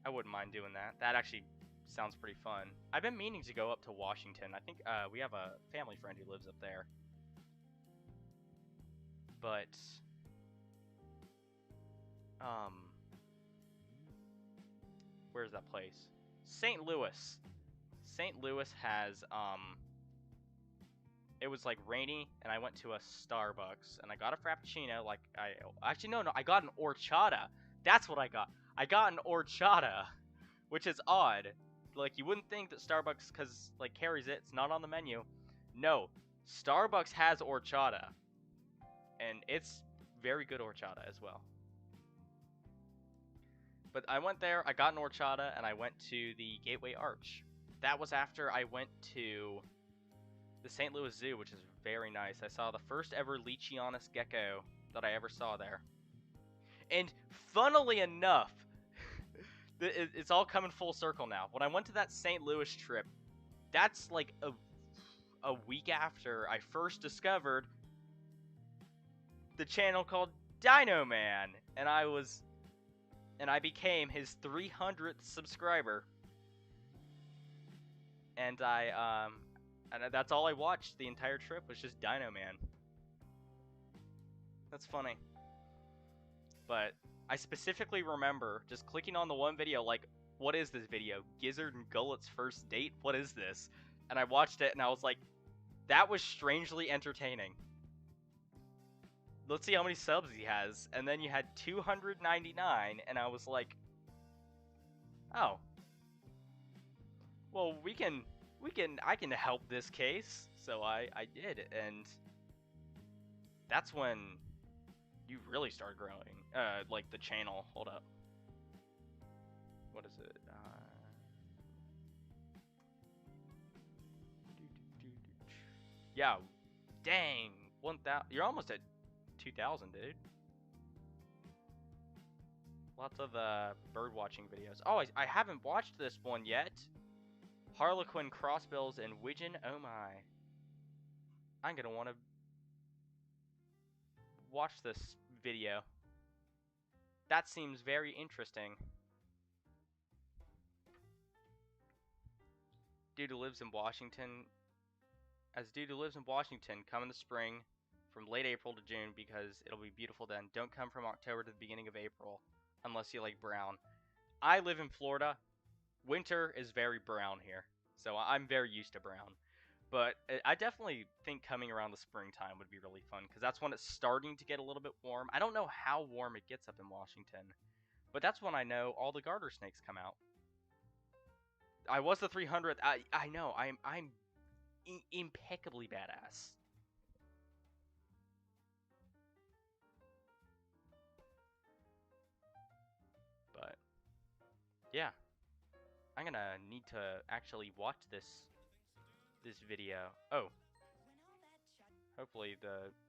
I wouldn't mind doing that. That actually sounds pretty fun. I've been meaning to go up to Washington. I think we have a family friend who lives up there. But where's that place? St. Louis. St. Louis has it was like rainy, and I went to a Starbucks and I got a frappuccino. Like actually no, I got an horchata. That's what I got. I got an horchata, which is odd. Like, you wouldn't think that Starbucks, cause like carries it, it's not on the menu. No, Starbucks has horchata, and it's very good horchata as well. But I went there, I got an horchata, and I went to the Gateway Arch. That was after I went to the St. Louis Zoo, which is very nice. I saw the first ever Leachianus gecko that I ever saw there. And funnily enough, it's all coming full circle now. When I went to that St. Louis trip, that's like a week after I first discovered the channel called Dino Man, and I became his 300th subscriber. And and that's all I watched the entire trip, was just Dino Man. That's funny. But I specifically remember just clicking on the one video, like, what is this video? Gizzard and Gullet's first date? What is this? And I watched it, and I was like, that was strangely entertaining. Let's see how many subs he has. And then you had 299, and I was like, oh. Well, I can help this case. So I did, and that's when you really start growing. Like the channel. Hold up. What is it? Yeah. Dang. 1,000. You're almost at 2,000, dude. Lots of bird watching videos. Oh, I haven't watched this one yet. Harlequin, crossbills, and widgeon. Oh my. I'm gonna want to watch this video. That seems very interesting. Dude who lives in Washington. As dude who lives in Washington, come in the spring from late April to June, because it'll be beautiful then. Don't come from October to the beginning of April unless you like brown. I live in Florida. Winter is very brown here, so I'm very used to brown. But I definitely think coming around the springtime would be really fun, because that's when it's starting to get a little bit warm. I don't know how warm it gets up in Washington, but that's when I know all the garter snakes come out. I was the 300th. I know. I'm impeccably badass. But yeah, I'm gonna need to actually watch this video. Oh, hopefully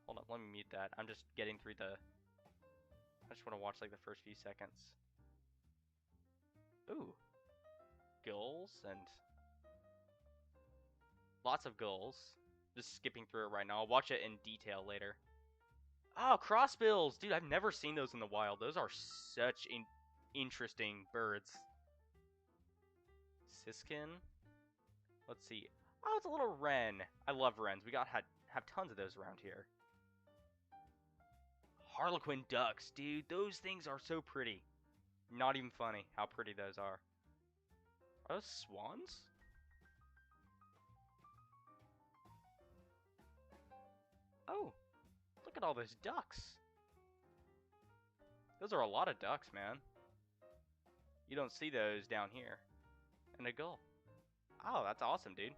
hold on, let me mute that. I'm just getting through I just want to watch like the first few seconds. Ooh, gulls and lots of gulls. Just skipping through it right now. I'll watch it in detail later. Oh, crossbills! Dude, I've never seen those in the wild. Those are such interesting birds. Siskin. Let's see. Oh, it's a little wren. I love wrens. We have tons of those around here. Harlequin ducks, dude. Those things are so pretty. Not even funny how pretty those are. Are those swans? Oh, look at all those ducks. Those are a lot of ducks, man. You don't see those down here. And a gull. Oh, that's awesome, dude.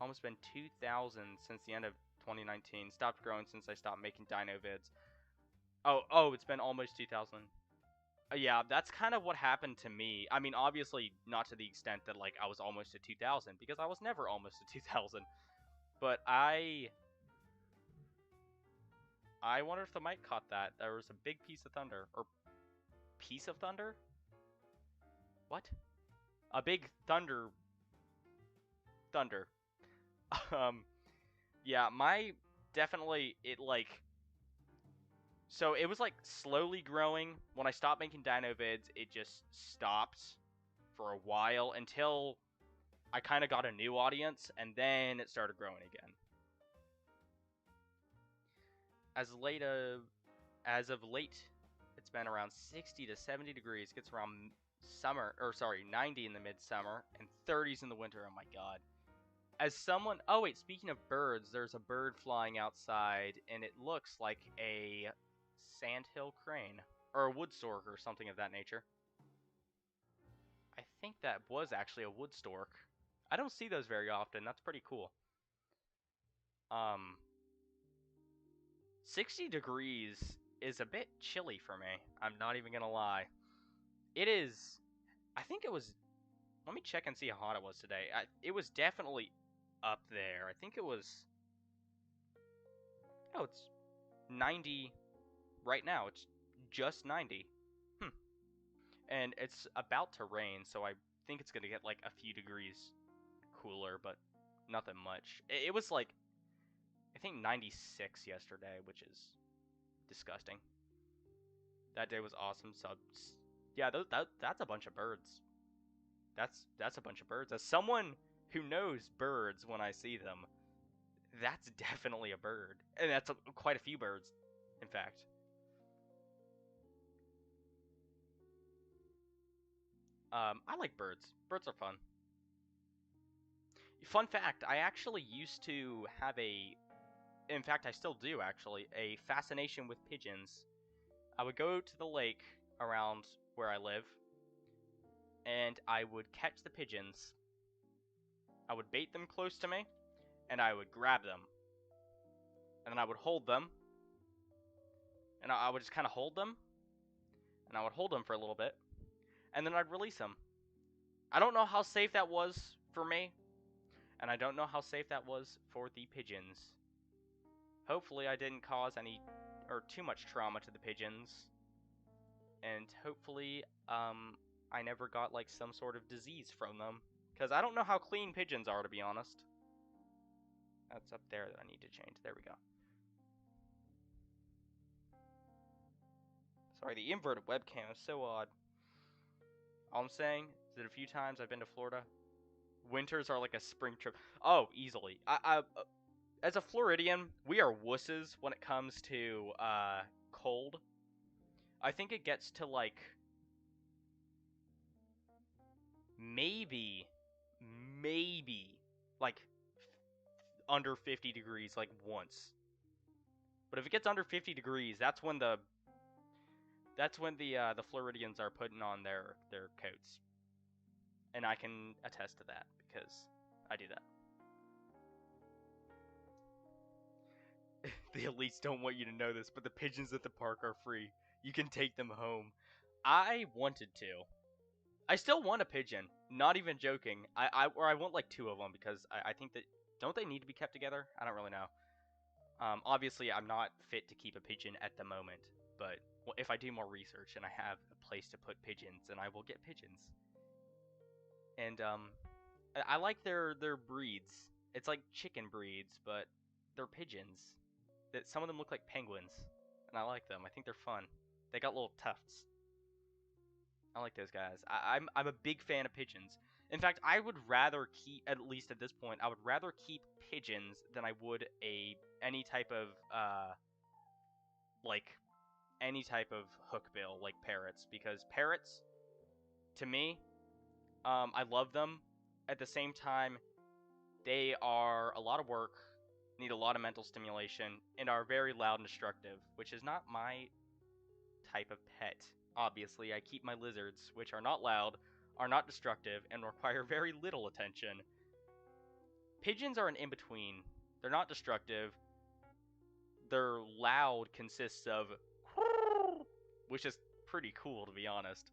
Almost been 2,000 since the end of 2019. Stopped growing since I stopped making dino vids. Oh, it's been almost 2,000. Yeah, that's kind of what happened to me. I mean, obviously not to the extent that like I was almost at 2,000 because I was never almost at 2,000. But I wonder if the mic caught that. There was a big piece of thunder or piece of thunder? What? A big thunder. Yeah, definitely it like. So it was like slowly growing. When I stopped making dino vids, it just stopped for a while until I kind of got a new audience, and then it started growing again. As of late, it's been around 60 to 70 degrees. Gets around 90 in the midsummer and 30s in the winter. Oh my god. Oh wait, speaking of birds, there's a bird flying outside, and it looks like a sandhill crane, or a wood stork, or something of that nature. I think that was actually a wood stork. I don't see those very often. That's pretty cool. 60 degrees is a bit chilly for me. I'm not even gonna lie. It is. I think it was. Let me check and see how hot it was today. It was definitely up there. I think it was. Oh, it's 90 right now. It's just 90. And it's about to rain, so I think it's gonna get like a few degrees cooler, but nothing much. It was like, I think 96 yesterday, which is disgusting. That day was awesome. So yeah, that's a bunch of birds. That's a bunch of birds. As someone who knows birds when I see them, that's definitely a bird, and that's quite a few birds, in fact. I like birds. Birds are fun. Fun fact: I actually used to have in fact, I still do actually, a fascination with pigeons. I would go to the lake around where I live, and I would catch the pigeons. I would bait them close to me, and I would grab them. And then I would hold them, and I would just kind of hold them, and I would hold them for a little bit, and then I'd release them. I don't know how safe that was for me, and I don't know how safe that was for the pigeons. Hopefully I didn't cause any or too much trauma to the pigeons, and hopefully I never got like some sort of disease from them, because I don't know how clean pigeons are, to be honest. That's up there that I need to change. There we go. Sorry, the inverted webcam is so odd. All I'm saying is that a few times I've been to Florida, winters are like a spring trip. Oh, easily. As a Floridian, we are wusses when it comes to cold. I think it gets to like maybe like under 50 degrees like once. But if it gets under 50 degrees, that's when the Floridians are putting on their coats. And I can attest to that because I do that. The elites don't want you to know this, but the pigeons at the park are free. You can take them home. I wanted to. I still want a pigeon. Not even joking. I want like 2 of them because I think that, don't they need to be kept together? I don't really know. Obviously, I'm not fit to keep a pigeon at the moment, but if I do more research and I have a place to put pigeons, then I will get pigeons. And I like their breeds. It's like chicken breeds, but they're pigeons. That some of them look like penguins, and I like them. I think they're fun. They got little tufts. I like those guys. I'm a big fan of pigeons. In fact, I would rather keep, at least at this point, I would rather keep pigeons than I would any type of like any type of hookbill like parrots, because parrots to me, I love them. At the same time, they are a lot of work, need a lot of mental stimulation, and are very loud and destructive, which is not my type of pet. Obviously, I keep my lizards, which are not loud, are not destructive, and require very little attention. Pigeons are an in-between. They're not destructive. Their loud consists of which is pretty cool, to be honest.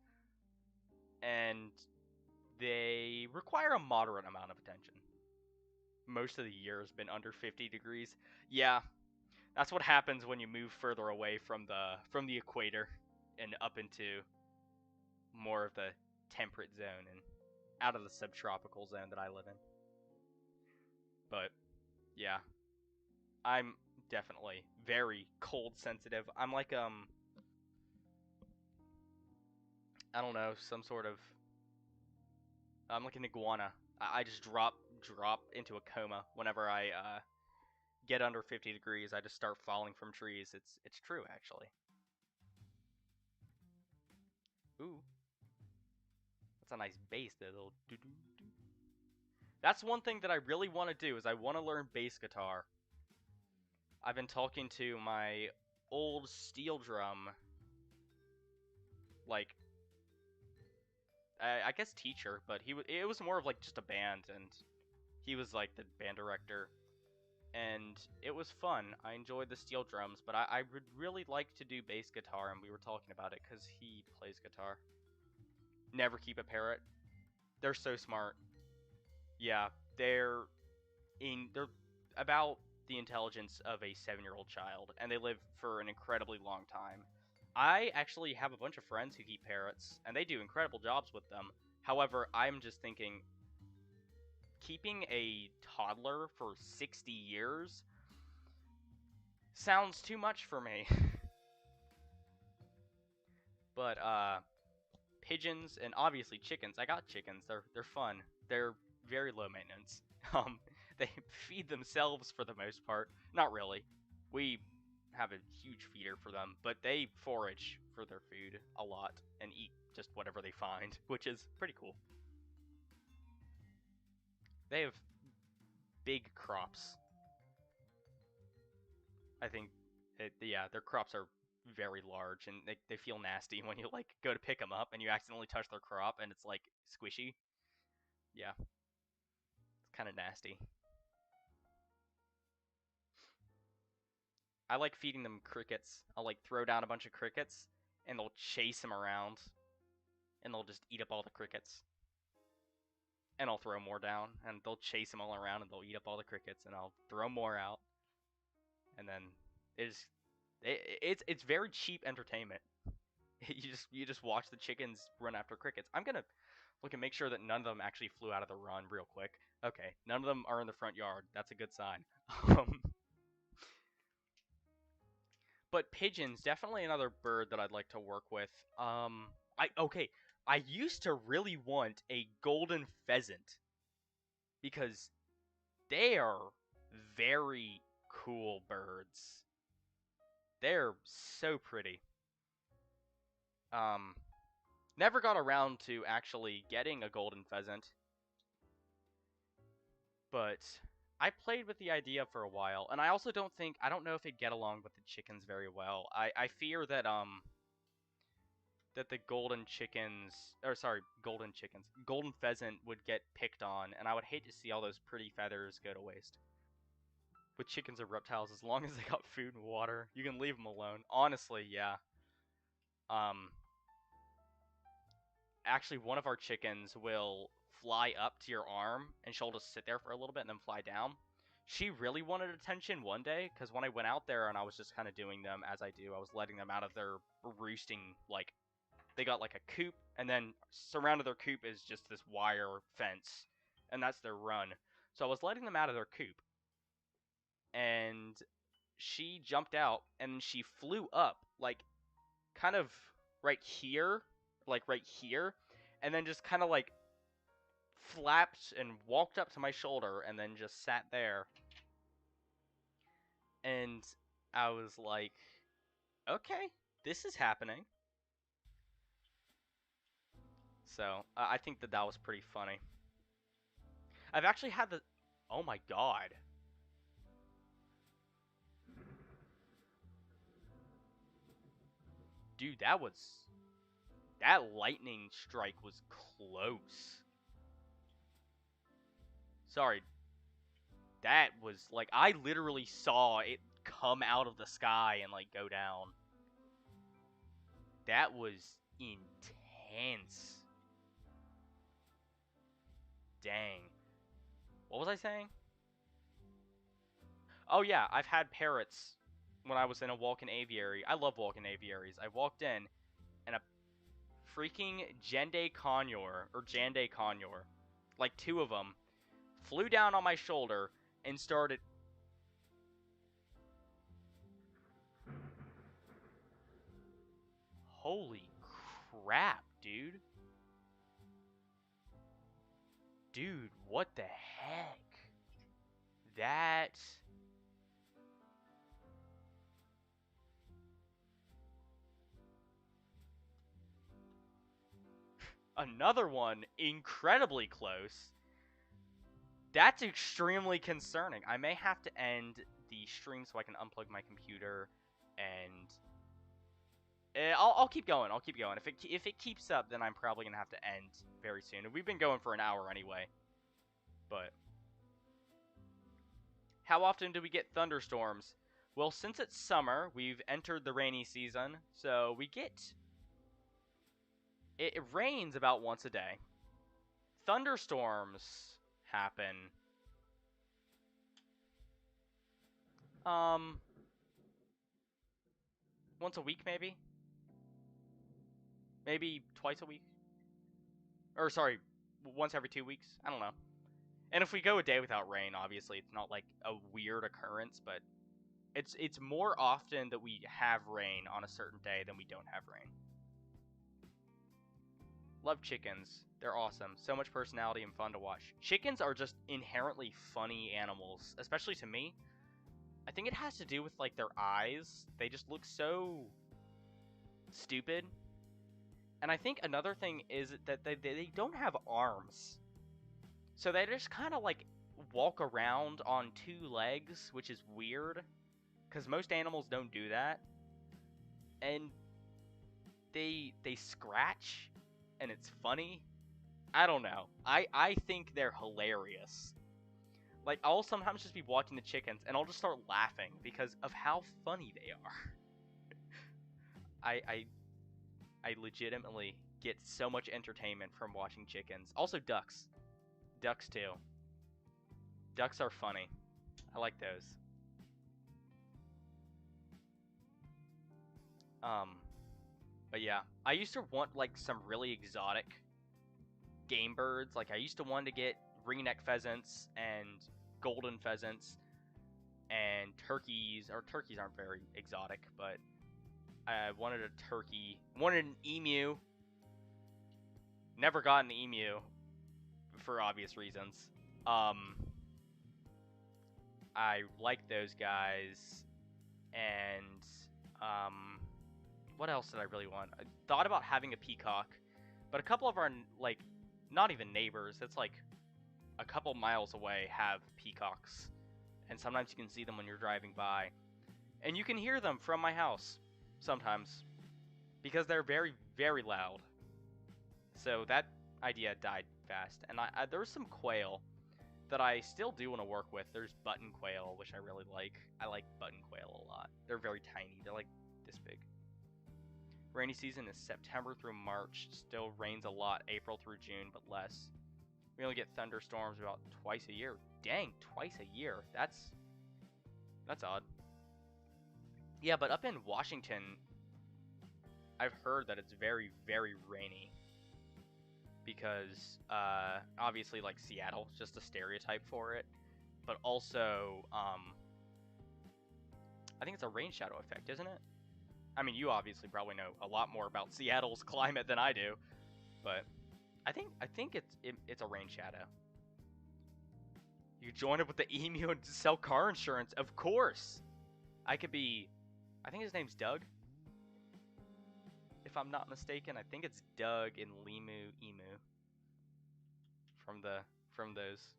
And they require a moderate amount of attention. Most of the year has been under 50 degrees. Yeah, that's what happens when you move further away from the equator and up into more of the temperate zone and out of the subtropical zone that I live in. But yeah, I'm definitely very cold sensitive. I'm like I don't know, some sort of I'm like an iguana. I just drop into a coma whenever I get under 50 degrees. I just start falling from trees. It's true actually. Ooh, that's a nice bass there, little doo doo doo. That's one thing that I really want to do is I want to learn bass guitar. I've been talking to my old steel drum, like I guess teacher, but it was more of like just a band, and he was like the band director, and it was fun. I enjoyed the steel drums, but I would really like to do bass guitar, and we were talking about it because he plays guitar. Never keep a parrot. They're so smart. Yeah, they're about the intelligence of a 7-year-old child, and they live for an incredibly long time. I actually have a bunch of friends who keep parrots, and they do incredible jobs with them. However, I'm just thinking, keeping a toddler for 60 years sounds too much for me. But pigeons and obviously chickens. I got chickens. They're fun. They're very low maintenance. They feed themselves for the most part. Not really. We have a huge feeder for them, but they forage for their food a lot and eat just whatever they find, which is pretty cool. They have big crops. I think, yeah, their crops are very large, and they feel nasty when you like go to pick them up and you accidentally touch their crop and it's like squishy. Yeah, it's kind of nasty. I like feeding them crickets. I'll like throw down a bunch of crickets and they'll chase them around and they'll just eat up all the crickets. And I'll throw more down and they'll chase them all around and they'll eat up all the crickets and I'll throw more out. And then it's it's very cheap entertainment. You just watch the chickens run after crickets. I'm gonna look and make sure that none of them actually flew out of the run real quick. Okay, none of them are in the front yard. That's a good sign. Um, but pigeons, definitely another bird that I'd like to work with. I used to really want a golden pheasant because they are very cool birds. They're so pretty. Um, Never got around to actually getting a golden pheasant, but I played with the idea for a while, and I don't know if it'd get along with the chickens very well. I fear that the golden pheasant would get picked on, and I would hate to see all those pretty feathers go to waste. With chickens or reptiles, as long as they got food and water, you can leave them alone. Honestly, yeah. Um, Actually, one of our chickens will fly up to your arm, and she'll just sit there for a little bit and then fly down. She really wanted attention one day, because when I went out there and I was just kind of doing them as I do, I was letting them out of their roosting, like, they got like a coop, and then surrounded their coop is just this wire fence, and that's their run. So I was letting them out of their coop, and she jumped out, and she flew up, like, kind of right here, like right here, and then just kind of like flapped and walked up to my shoulder, and then just sat there. And I was like, okay, this is happening. So I think that was pretty funny. I've actually had the. Oh my god. Dude, that was. That lightning strike was close. Sorry. That was like. I literally saw it come out of the sky and like go down. That was intense. Dang. What was I saying? Oh yeah, I've had parrots when I was in a walk-in aviary. I love walk-in aviaries. I walked in, and a freaking Jende Conure, or Jande Conure, like two of them, flew down on my shoulder and started. Holy crap, dude. Dude, what the heck? That. Another one incredibly close. That's extremely concerning. I may have to end the stream so I can unplug my computer, and I'll keep going. I'll keep going. If it keeps up, then I'm probably gonna have to end very soon. And we've been going for an hour anyway. But how often do we get thunderstorms? Well, since it's summer, we've entered the rainy season, so we get it rains about once a day. Thunderstorms happen um once a week maybe. Maybe twice a week. Or sorry, once every 2 weeks. I don't know. And if we go a day without rain, obviously it's not like a weird occurrence, but it's more often that we have rain on a certain day than we don't have rain. Love chickens. They're awesome. So much personality and fun to watch. Chickens are just inherently funny animals, especially to me. I think it has to do with like their eyes. They just look so stupid. And I think another thing is that they don't have arms. So they just kind of like walk around on two legs, which is weird. Because most animals don't do that. And they scratch, and it's funny. I don't know. I think they're hilarious. Like, I'll sometimes just be watching the chickens, and I'll just start laughing because of how funny they are. I legitimately get so much entertainment from watching chickens. Also ducks. Ducks too. Ducks are funny. I like those. But yeah, I used to want like some really exotic game birds. Like I used to want to get ringneck pheasants and golden pheasants and turkeys. Or turkeys aren't very exotic, but I wanted a turkey. Wanted an emu. Never got an emu for obvious reasons. I like those guys, and what else did I really want? I thought about having a peacock, but a couple of our like not even neighbors. It's like a couple miles away have peacocks, and sometimes you can see them when you're driving by, and you can hear them from my house sometimes because they're very very loud. So that idea died fast, and there's some quail that I still do want to work with. There's button quail, which I really like. I like button quail a lot. They're very tiny. They're like this big. Rainy season is September through March. Still rains a lot April through June, but less. We only get thunderstorms about twice a year. Dang, twice a year. That's odd. Yeah, but up in Washington, I've heard that it's very, very rainy. Because, obviously, like, Seattle, just a stereotype for it. But also, I think it's a rain shadow effect, isn't it? I mean, you obviously probably know a lot more about Seattle's climate than I do. But I think it's a rain shadow. You join up with the emu and sell car insurance, of course. I think his name's Doug. If I'm not mistaken, I think it's Doug in Limu Emu. From those.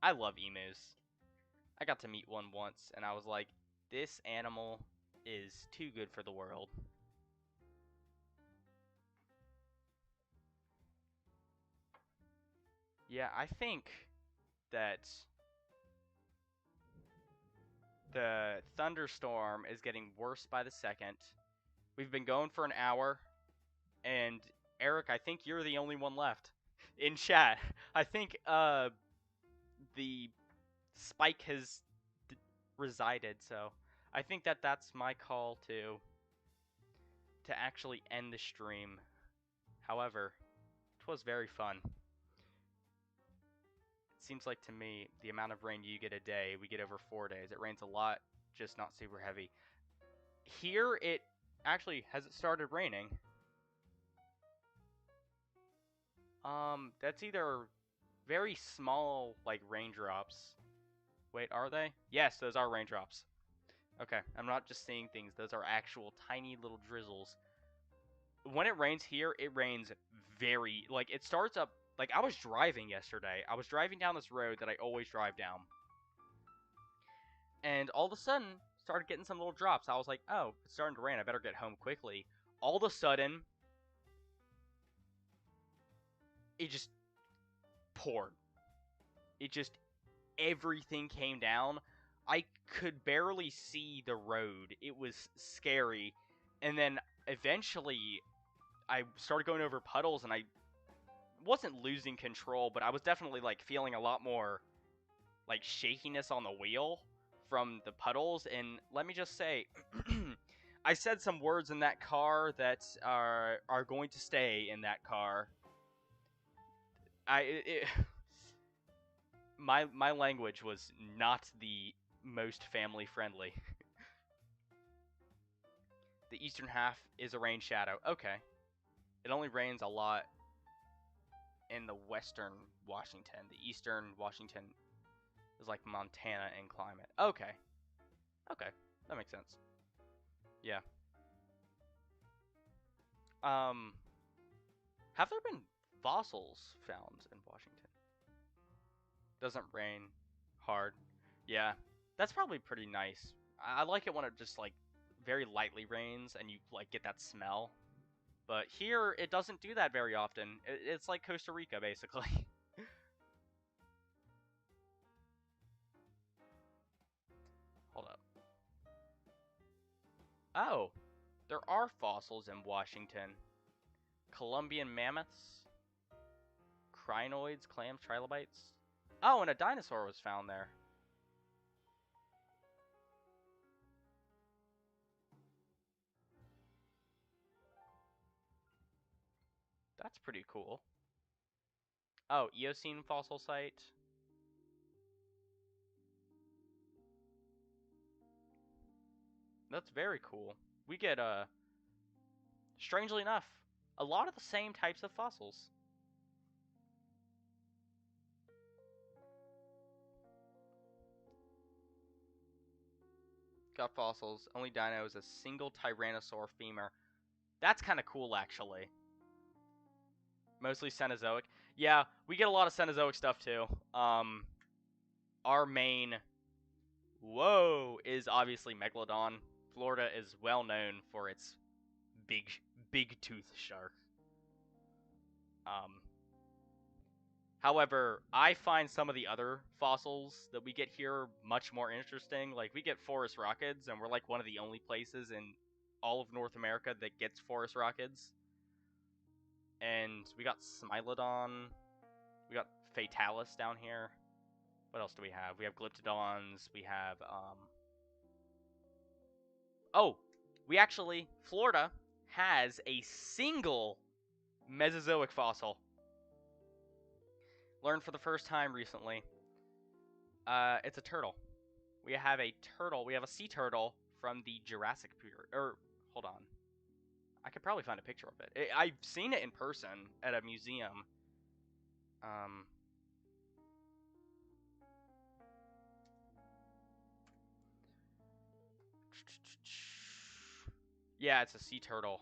I love emus. I got to meet one once, and I was like, this animal is too good for the world. Yeah, I think that the thunderstorm is getting worse by the second. We've been going for an hour, and Eric, I think you're the only one left in chat. I think the spike has resided, so I think that's my call to actually end the stream. However, it was very fun. It seems like to me the amount of rain you get a day, we get over 4 days. It rains a lot, just not super heavy. Here it actually hasn't started raining. That's either very small, like, raindrops. Wait, are they? Yes, those are raindrops. Okay, I'm not just seeing things. Those are actual tiny little drizzles. When it rains here, it rains very, like, it starts up, like, I was driving yesterday. I was driving down this road that I always drive down. And all of a sudden, started getting some little drops. I was like, oh, it's starting to rain. I better get home quickly. All of a sudden, it just poured. Everything came down. I could barely see the road. It was scary. And then eventually, I started going over puddles, and I wasn't losing control, but I was definitely, like, feeling a lot more, like, shakiness on the wheel from the puddles. And let me just say, I said some words in that car that are going to stay in that car. My language was not the most family friendly. The eastern half is a rain shadow. Okay. It only rains a lot in the western Washington. The eastern Washington is like Montana in climate. Okay. Okay. That makes sense. Yeah. Have there been fossils found in Washington? Doesn't rain hard. Yeah. That's probably pretty nice. I like it when it just, like, very lightly rains and you, like, get that smell. But here, it doesn't do that very often. It's like Costa Rica, basically. Hold up. Oh, there are fossils in Washington. Columbian mammoths, crinoids, clams, trilobites. Oh, and a dinosaur was found there. That's pretty cool. Oh, Eocene fossil site. That's very cool. We get, strangely enough, a lot of the same types of fossils. Got fossils. Only dino is a single Tyrannosaur femur. That's kind of cool, actually. Mostly Cenozoic. Yeah, we get a lot of Cenozoic stuff, too. Our main... Whoa! Is obviously Megalodon. Florida is well known for its big tooth shark. However, I find some of the other fossils that we get here much more interesting. Like, we get Forest Rockids, and we're like one of the only places in all of North America that gets Forest Rockids. And we got Smilodon. We got Fatalis down here. What else do we have? We have Glyptodons. We have, oh, we actually, Florida has a single Mesozoic fossil. Learned for the first time recently. It's a turtle. We have a turtle. We have a sea turtle from the Jurassic period. Or, hold on. I could probably find a picture of it. I've seen it in person at a museum. Yeah, it's a sea turtle.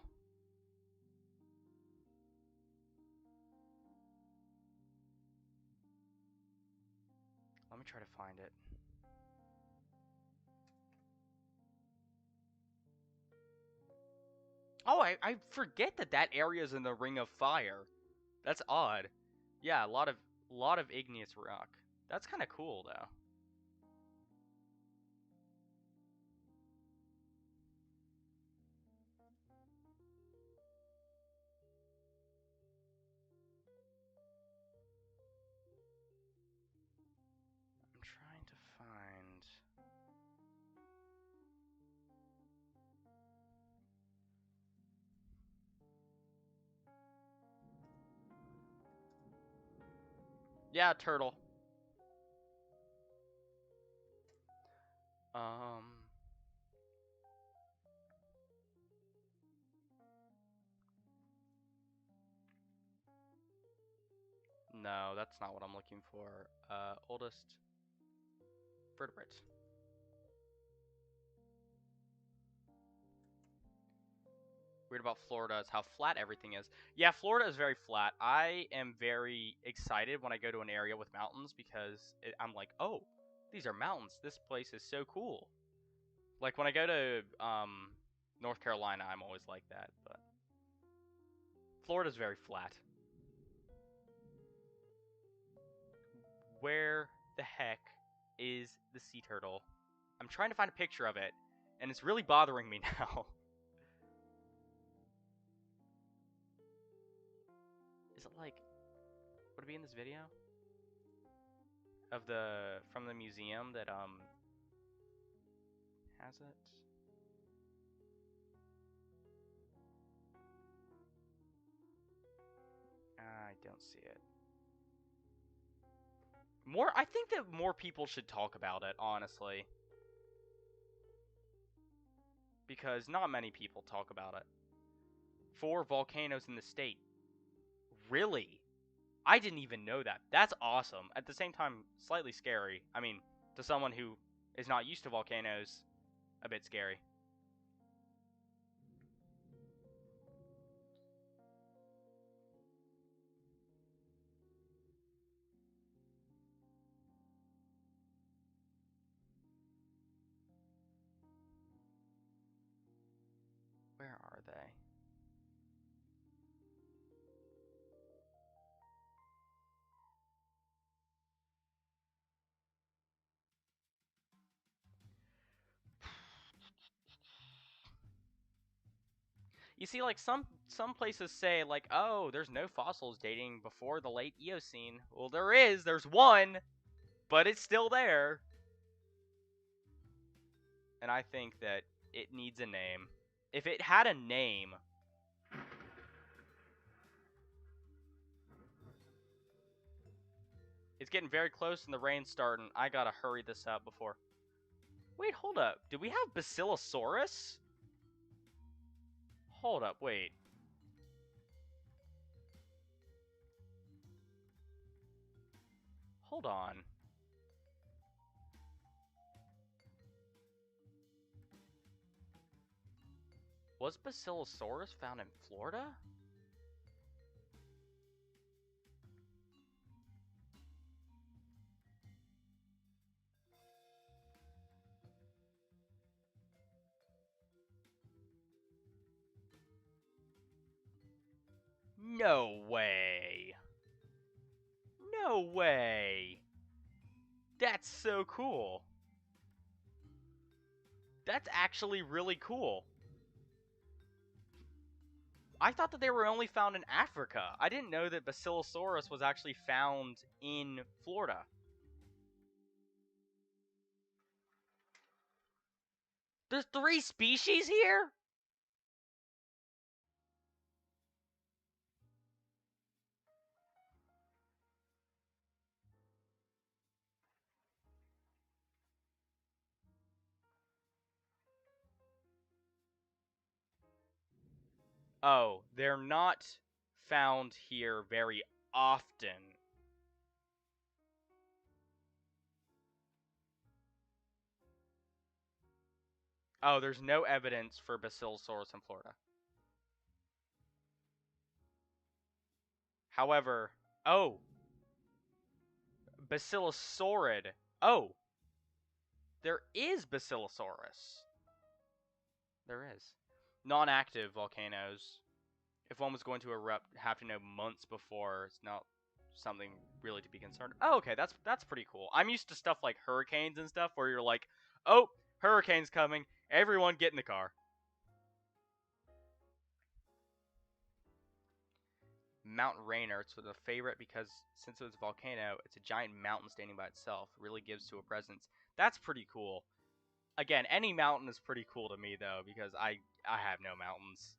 Let me try to find it. Oh, I forget that area is in the Ring of Fire. That's odd. Yeah, a lot of igneous rock. That's kind of cool though. I'm trying to find. Yeah, turtle. No, that's not what I'm looking for. Oldest vertebrates. Weird about Florida is how flat everything is. Yeah, Florida is very flat. I am very excited when I go to an area with mountains because I'm like, oh, these are mountains. This place is so cool. Like when I go to North Carolina, I'm always like that. But Florida's very flat. Where the heck is the sea turtle? I'm trying to find a picture of it, and it's really bothering me now. Is it like, would it be in this video? Of from the museum that has it? I don't see it. I think that more people should talk about it, honestly. Because not many people talk about it. 4 volcanoes in the state. Really? I didn't even know that. That's awesome. At the same time, slightly scary. I mean, to someone who is not used to volcanoes, a bit scary. Where are they? You see, like, some places say, like, oh, there's no fossils dating before the late Eocene. Well, there is. There's one, but it's still there. And I think that it needs a name. If it had a name... It's getting very close and the rain's starting. I gotta hurry this up before... Wait, hold up. Do we have Basilosaurus? Hold up, wait. Hold on. Was Basilosaurus found in Florida? No way. No way. That's so cool. That's actually really cool. I thought that they were only found in Africa. I didn't know that Basilosaurus was actually found in Florida. There's 3 species here? Oh, they're not found here very often. Oh, there's no evidence for Basilosaurus in Florida. However, oh, Basilosaurid. Oh, there is Basilosaurus. There is. Non-active volcanoes. If one was going to erupt, have to know months before. It's not something really to be concerned. Oh, okay, that's pretty cool. I'm used to stuff like hurricanes and stuff where you're like, oh, hurricane's coming. Everyone get in the car. Mount Rainier, it's a favorite because since it was a volcano, it's a giant mountain standing by itself. It really gives to a presence. That's pretty cool. Again, any mountain is pretty cool to me though because I have no mountains.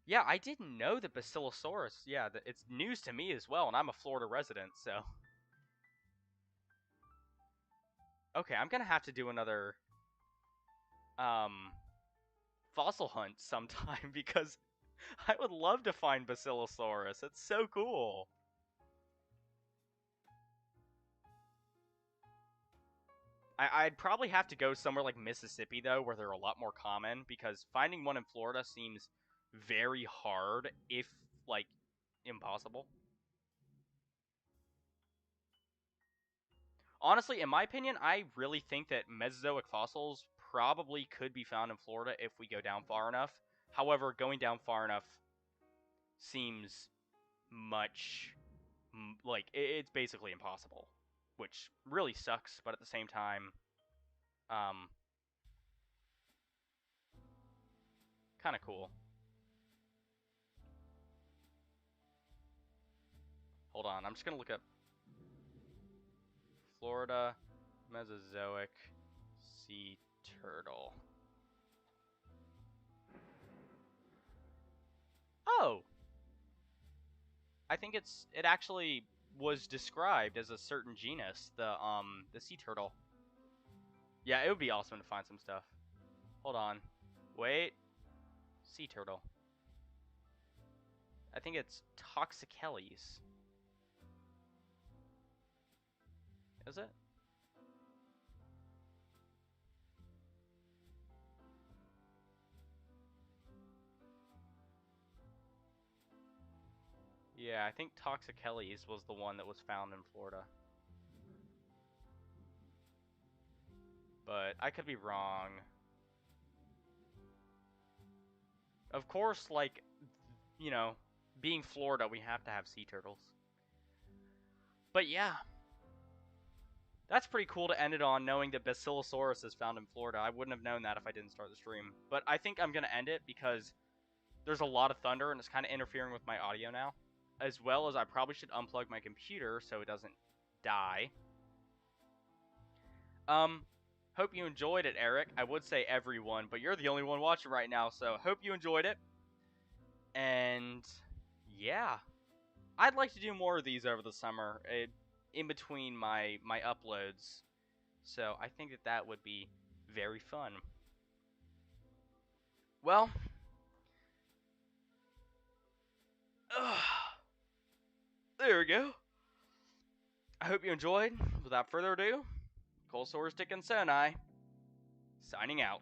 Yeah, I didn't know that Basilosaurus. Yeah, it's news to me as well, and I'm a Florida resident, so. Okay, I'm gonna have to do another fossil hunt sometime because I would love to find Basilosaurus. It's so cool. I'd probably have to go somewhere like Mississippi though, where they're a lot more common because finding one in Florida seems very hard, if like impossible. Honestly, in my opinion, I really think that Mesozoic fossils probably could be found in Florida if we go down far enough. However, going down far enough seems much like it's basically impossible, which really sucks. But at the same time, um, kind of cool. Hold on, I'm just gonna look up Florida Mesozoic sea turtle. Oh, I think it actually was described as a certain genus, the sea turtle. Yeah, it would be awesome to find some stuff. Hold on. Wait. Sea turtle. I think it's Toxicales. Is it? Yeah, I think Toxicales was the one that was found in Florida. But I could be wrong. Of course, like, you know, being Florida, we have to have sea turtles. But yeah. That's pretty cool to end it on, knowing that Basilosaurus is found in Florida. I wouldn't have known that if I didn't start the stream. But I think I'm going to end it because there's a lot of thunder and it's kind of interfering with my audio now. As well as I probably should unplug my computer so it doesn't die. Hope you enjoyed it, Eric. I would say everyone, but you're the only one watching right now, so hope you enjoyed it. And yeah, I'd like to do more of these over the summer, in between my uploads. So I think that would be very fun. Well, there we go. I hope you enjoyed. Without further ado, Colesaurus Dickinsoni, signing out.